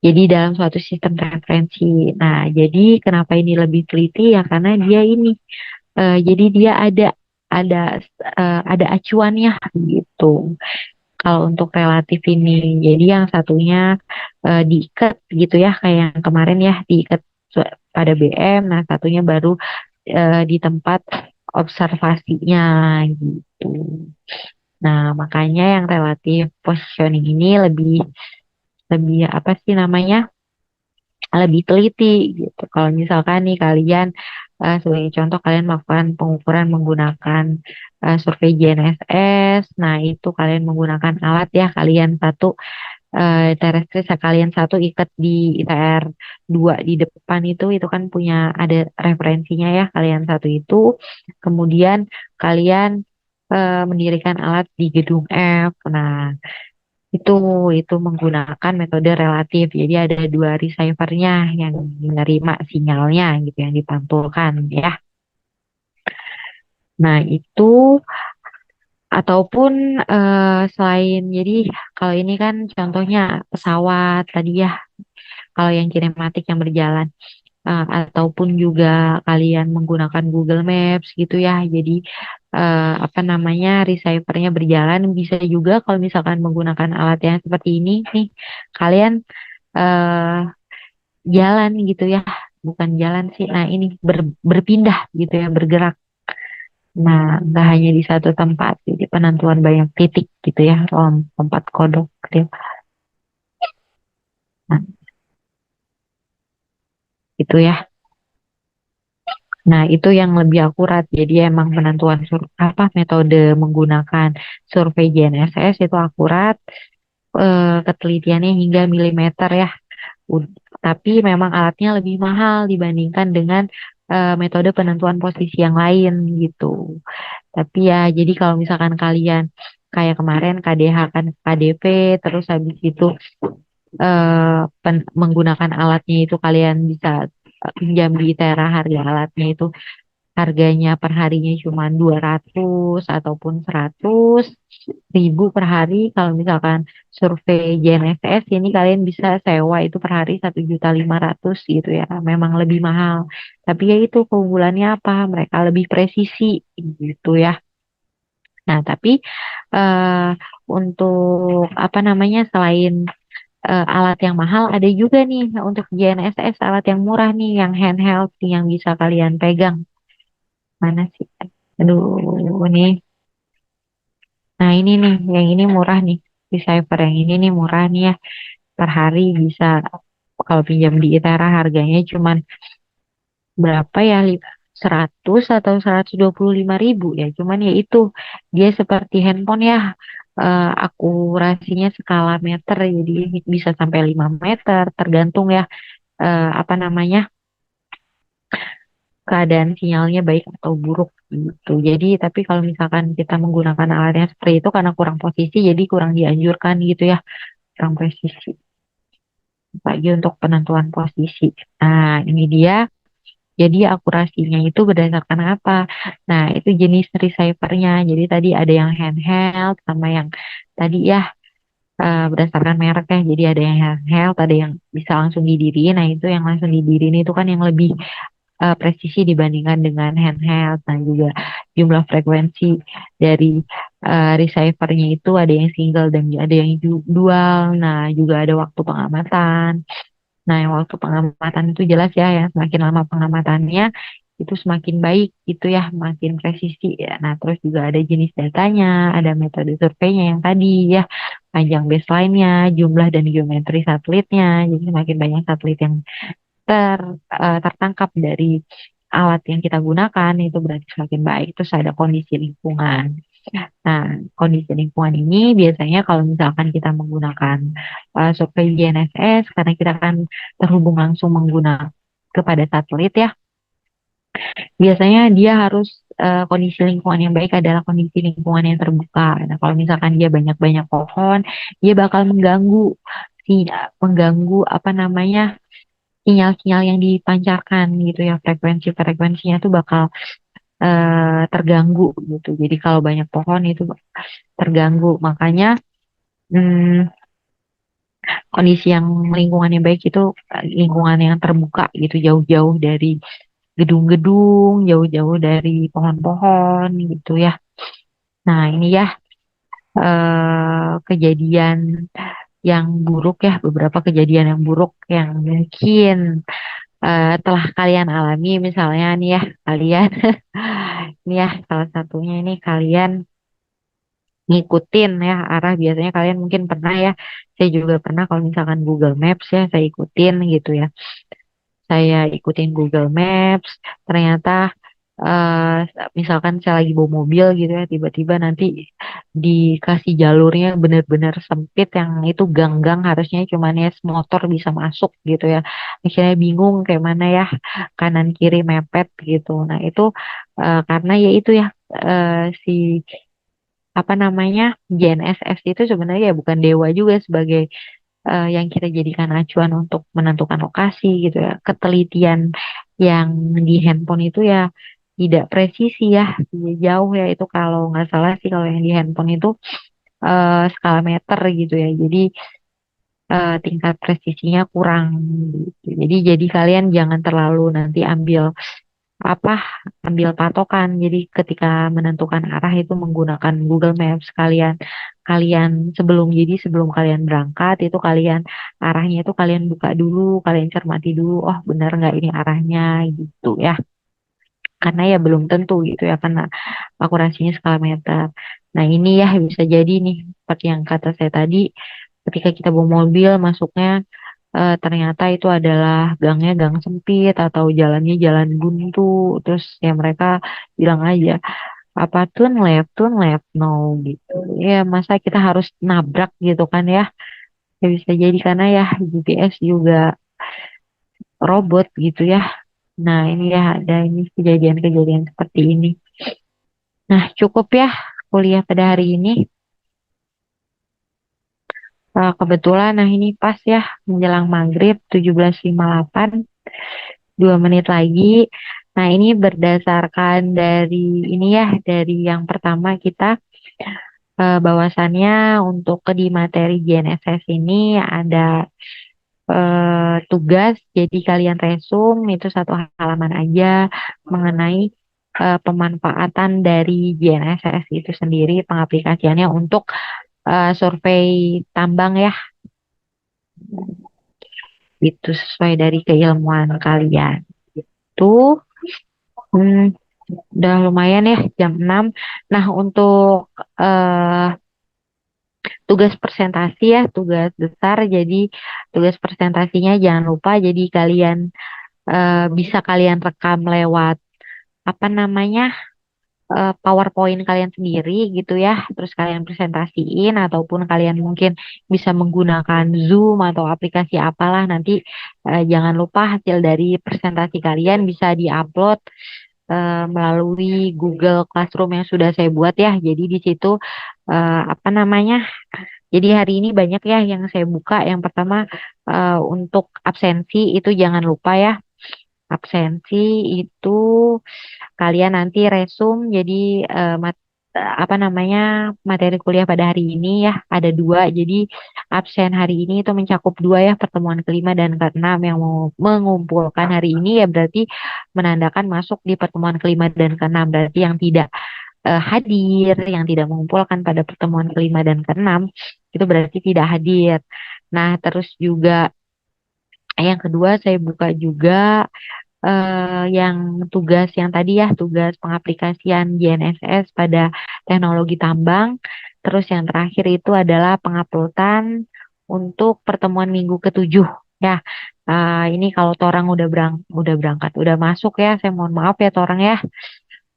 Jadi dalam suatu sistem referensi. Nah, jadi kenapa ini lebih teliti ya karena dia ini jadi dia ada ada acuannya gitu. Kalau untuk relatif ini, jadi yang satunya diikat gitu ya, kayak yang kemarin ya diikat pada BM, nah satunya baru di tempat observasinya gitu. Nah, makanya yang relatif positioning ini lebih lebih apa sih namanya? Lebih teliti gitu. Kalau misalkan nih kalian sebagai contoh kalian melakukan pengukuran menggunakan survei GNSS, nah itu kalian menggunakan alat ya kalian satu terestris kalian satu ikat di ITR 2 di depan itu kan punya ada referensinya ya kalian satu itu kemudian kalian mendirikan alat di gedung F. Nah, itu itu menggunakan metode relatif. Jadi ada dua receivernya yang menerima sinyalnya gitu yang dipantulkan ya. Nah, itu ataupun selain jadi kalau ini kan contohnya pesawat tadi ya. Kalau yang kinematik yang berjalan ataupun juga kalian menggunakan Google Maps gitu ya. Jadi apa namanya receivernya berjalan bisa juga kalau misalkan menggunakan alat yang seperti ini nih kalian eh, jalan gitu ya. Bukan jalan sih. Nah, ini berpindah gitu ya, bergerak. Nah, nggak hanya di satu tempat. Jadi penentuan banyak titik gitu ya, lompat kodok gitu. Nah, itu ya. Nah, itu yang lebih akurat. Jadi emang penentuan apa metode menggunakan survei GNSS itu akurat, ketelitiannya hingga milimeter ya. Tapi memang alatnya lebih mahal dibandingkan dengan metode penentuan posisi yang lain gitu. Tapi ya, jadi kalau misalkan kalian kayak kemarin KDH kan KDP, terus habis itu menggunakan alatnya itu kalian bisa pinjam di Tera harga alatnya itu harganya per harinya cuma 200 ataupun 100.000 per hari. Kalau misalkan survei JNSS ini kalian bisa sewa itu per hari 1.500.000 gitu ya. Memang lebih mahal. Tapi ya itu keunggulannya apa? Mereka lebih presisi gitu ya. Nah, tapi eh, untuk apa namanya selain alat yang mahal ada juga nih untuk GNSS alat yang murah nih yang handheld yang bisa kalian pegang. Mana sih? Aduh, nih. Nah, ini nih, yang ini murah nih. Receiver yang ini nih murah nih ya. Per hari bisa kalau pinjam di Itera harganya cuman berapa ya? 100 atau 125.000 ya. Cuman ya itu dia seperti handphone ya. Akurasinya skala meter jadi bisa sampai 5 meter tergantung ya apa namanya keadaan sinyalnya baik atau buruk gitu. Jadi tapi kalau misalkan kita menggunakan alatnya seperti itu karena kurang posisi jadi kurang dianjurkan gitu ya, kurang presisi. Lagi untuk penentuan posisi. Nah, ini dia. Jadi akurasinya itu berdasarkan apa? Nah, itu jenis receivernya. Jadi tadi ada yang handheld sama yang tadi ya berdasarkan merek ya. Jadi ada yang handheld, ada yang bisa langsung didiriin. Nah, itu yang langsung didiriin itu kan yang lebih presisi dibandingkan dengan handheld. Nah, juga jumlah frekuensi dari receivernya itu ada yang single dan ada yang dual. Nah, juga ada waktu pengamatan. Nah, yang waktu pengamatan itu jelas ya, ya semakin lama pengamatannya itu semakin baik gitu ya, makin presisi ya. Nah, terus juga ada jenis datanya, ada metode surveinya yang tadi ya, panjang baseline-nya, jumlah dan geometri satelitnya. Jadi semakin banyak satelit yang ter, tertangkap dari alat yang kita gunakan itu berarti semakin baik. Terus ada kondisi lingkungan. Nah, kondisi lingkungan ini biasanya kalau misalkan kita menggunakan survei GNSS, karena kita akan terhubung langsung menggunakan kepada satelit ya, biasanya dia harus kondisi lingkungan yang baik adalah kondisi lingkungan yang terbuka. Nah, kalau misalkan dia banyak-banyak pohon, dia bakal mengganggu apa namanya sinyal-sinyal yang dipancarkan gitu ya, frekuensinya tuh bakal terganggu gitu. Jadi kalau banyak pohon itu terganggu. Makanya hmm, kondisi yang lingkungan yang baik itu lingkungan yang terbuka gitu, jauh-jauh dari gedung-gedung, jauh-jauh dari pohon-pohon gitu ya. Nah, ini ya kejadian yang buruk ya, beberapa kejadian yang buruk yang mungkin telah kalian alami, misalnya nih ya, kalian ini ya salah satunya ini kalian ngikutin ya arah, biasanya kalian mungkin pernah ya, saya juga pernah kalau misalkan Google Maps ya saya ikutin gitu ya, saya ikutin Google Maps, ternyata misalkan saya lagi bawa mobil gitu ya, tiba-tiba nanti dikasih jalurnya benar-benar sempit, yang itu gang-gang harusnya cuman ya motor bisa masuk gitu ya, akhirnya bingung kayak mana ya, kanan kiri mepet gitu. Nah, itu karena ya itu ya si apa namanya GNSS itu sebenarnya ya bukan dewa juga sebagai yang kita jadikan acuan untuk menentukan lokasi gitu ya. Ketelitian yang di handphone itu ya tidak presisi ya, jauh ya, itu kalau nggak salah sih kalau yang di handphone itu skala meter gitu ya. Jadi tingkat presisinya kurang gitu. Jadi kalian jangan terlalu nanti apa ambil patokan. Jadi ketika menentukan arah itu menggunakan Google Maps, kalian kalian sebelum kalian berangkat itu kalian arahnya itu kalian buka dulu, kalian cermati dulu, oh benar nggak ini arahnya gitu ya. Karena ya belum tentu gitu ya, karena akurasinya skala meter. Nah, ini ya bisa jadi nih seperti yang kata saya tadi, ketika kita bawa mobil masuknya ternyata itu adalah gangnya gang sempit atau jalannya jalan buntu, terus ya mereka bilang aja apa turn left no gitu ya, masa kita harus nabrak gitu kan ya. Ya bisa jadi karena ya GPS juga robot gitu ya. Nah, ini ya ada ini kejadian-kejadian seperti ini. Nah, cukup ya kuliah pada hari ini. Kebetulan nah ini pas ya menjelang maghrib 17.58, 2 menit lagi. Nah, ini berdasarkan dari ini ya, dari yang pertama kita bahwasannya untuk di materi GNSS ini ada tugas, jadi kalian resum itu 1 halaman aja mengenai pemanfaatan dari GNSS itu sendiri, pengaplikasiannya untuk survei tambang ya, itu sesuai dari keilmuan kalian. Itu hmm, udah lumayan ya jam 6. Nah, untuk eh, tugas presentasi ya, tugas besar. Jadi tugas presentasinya jangan lupa. Jadi kalian bisa kalian rekam lewat apa namanya PowerPoint kalian sendiri gitu ya. Terus kalian presentasiin ataupun kalian mungkin bisa menggunakan Zoom atau aplikasi apalah nanti. Jangan lupa hasil dari presentasi kalian bisa diupload melalui Google Classroom yang sudah saya buat ya. Jadi di situ apa namanya Jadi hari ini banyak ya yang saya buka. Yang pertama untuk absensi itu jangan lupa ya. Absensi itu kalian nanti resum jadi apa namanya materi kuliah pada hari ini ya ada dua. Jadi absen hari ini itu mencakup dua ya pertemuan kelima dan keenam yang mau mengumpulkan hari ini ya berarti menandakan masuk di pertemuan kelima dan keenam berarti yang tidak hadir yang tidak mengumpulkan pada pertemuan kelima dan keenam itu berarti tidak hadir. Nah terus juga yang kedua saya buka juga yang tugas yang tadi ya, tugas pengaplikasian GNSS pada teknologi tambang. Terus yang terakhir itu adalah penguploadan untuk pertemuan minggu ketujuh. Ya, ini kalau Torang udah berangkat, udah masuk ya. Saya mohon maaf ya Torang ya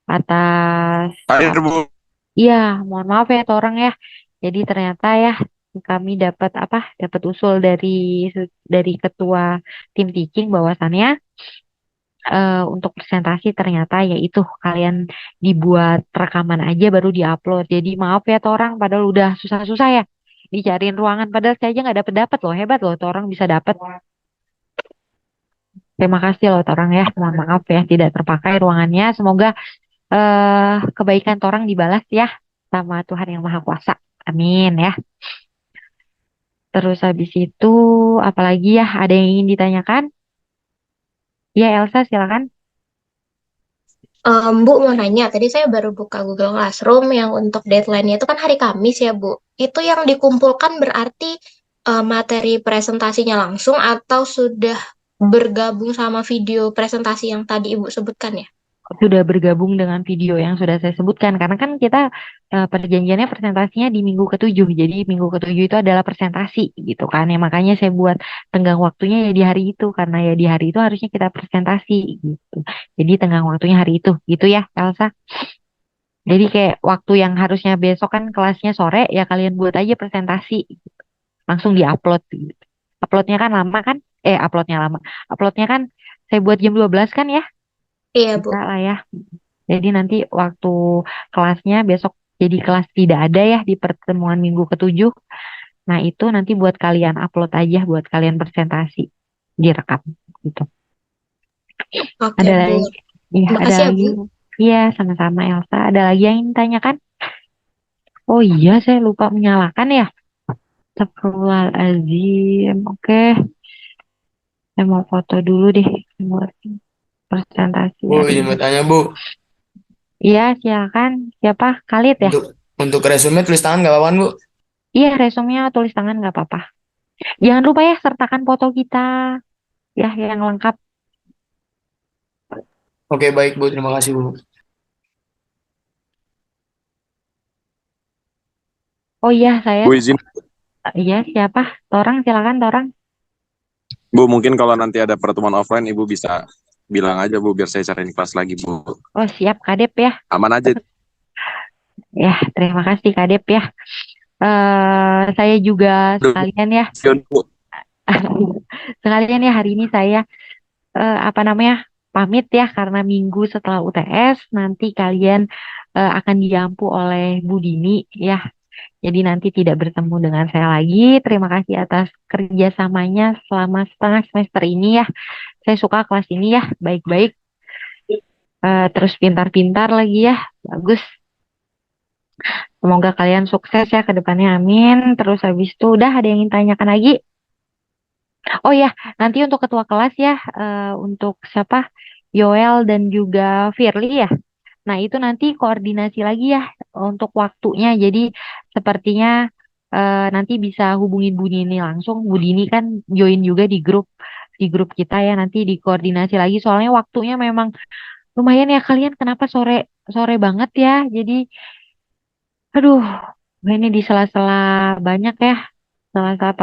atas Hadir Bu. iya, mohon maaf ya Torang ya. Jadi ternyata ya kami dapat apa? Dapat usul dari ketua tim teaching bahwasannya untuk presentasi ternyata yaitu kalian dibuat rekaman aja baru diupload. Jadi maaf ya Torang, padahal udah susah-susah ya dicariin ruangan. Padahal saya aja nggak dapet loh, hebat loh Torang bisa dapet. Terima kasih loh Torang ya, mohon maaf ya tidak terpakai ruangannya. Semoga kebaikan Torang dibalas ya sama Tuhan yang Maha Kuasa. Amin ya. Terus habis itu apalagi ya ada yang ingin ditanyakan? Ya Elsa silakan. Bu mau nanya, tadi saya baru buka Google Classroom yang untuk deadline-nya itu kan hari Kamis ya Bu. Itu yang dikumpulkan berarti materi presentasinya langsung atau sudah bergabung sama video presentasi yang tadi Ibu sebutkan ya? Sudah bergabung dengan video yang sudah saya sebutkan karena kan kita perjanjiannya presentasinya di minggu ketujuh jadi minggu ketujuh itu adalah presentasi gitu kan ya makanya saya buat tenggang waktunya ya di hari itu karena ya di hari itu harusnya kita presentasi gitu jadi tenggang waktunya hari itu gitu ya Elsa jadi kayak waktu yang harusnya besok kan kelasnya sore ya kalian buat aja presentasi langsung diupload gitu uploadnya kan lama kan uploadnya lama uploadnya kan saya buat jam 12 kan ya Iya bisa Bu. lah ya. Jadi nanti waktu kelasnya besok jadi kelas tidak ada ya di pertemuan minggu ketujuh. Nah itu nanti buat kalian upload aja buat kalian presentasi direkam gitu. Oke Ada Bu. lagi, iya ada Makasih ya lagi. Bu. Iya sama-sama Elsa. Ada lagi yang ingin ditanyakan? Oh iya saya lupa menyalakan ya. Astagfirullahaladzim. Oke, saya mau foto dulu deh buat presentasi Bu, hari izin ini. bertanya Bu, Iya silakan. Siapa? Khalid ya? untuk resume tulis tangan nggak apa-apa Bu? Iya resumenya tulis tangan nggak apa-apa. Jangan lupa ya sertakan foto kita ya yang lengkap. Oke baik Bu, terima kasih Bu. Oh iya saya Bu izin, iya siapa? Torang silakan Torang. Bu mungkin kalau nanti ada pertemuan offline, Ibu bisa bilang aja Bu, biar saya cariin kelas lagi Bu. Oh siap Kadep ya. Aman aja. Ya terima kasih Kadep ya. Saya juga sekalian ya Bu. sekalian ya hari ini saya apa namanya pamit ya karena minggu setelah UTS nanti kalian akan diampu oleh Bu Dini ya. Jadi nanti tidak bertemu dengan saya lagi. Terima kasih atas kerjasamanya selama setengah semester ini ya. Saya suka kelas ini ya, baik-baik. Terus pintar-pintar lagi ya, bagus. Semoga kalian sukses ya ke depannya, amin. Terus habis itu udah ada yang ingin tanyakan lagi? Oh ya, nanti untuk ketua kelas ya, untuk siapa? Yoel dan juga Firly ya. Nah itu nanti koordinasi lagi ya untuk waktunya. Jadi sepertinya nanti bisa hubungin Bu Dini langsung. Bu Dini kan join juga di grup kita ya. Nanti dikoordinasi lagi. Soalnya waktunya memang lumayan ya kalian. Kenapa sore sore banget ya? Jadi aduh, ini di sela-sela banyak ya. Sela-sela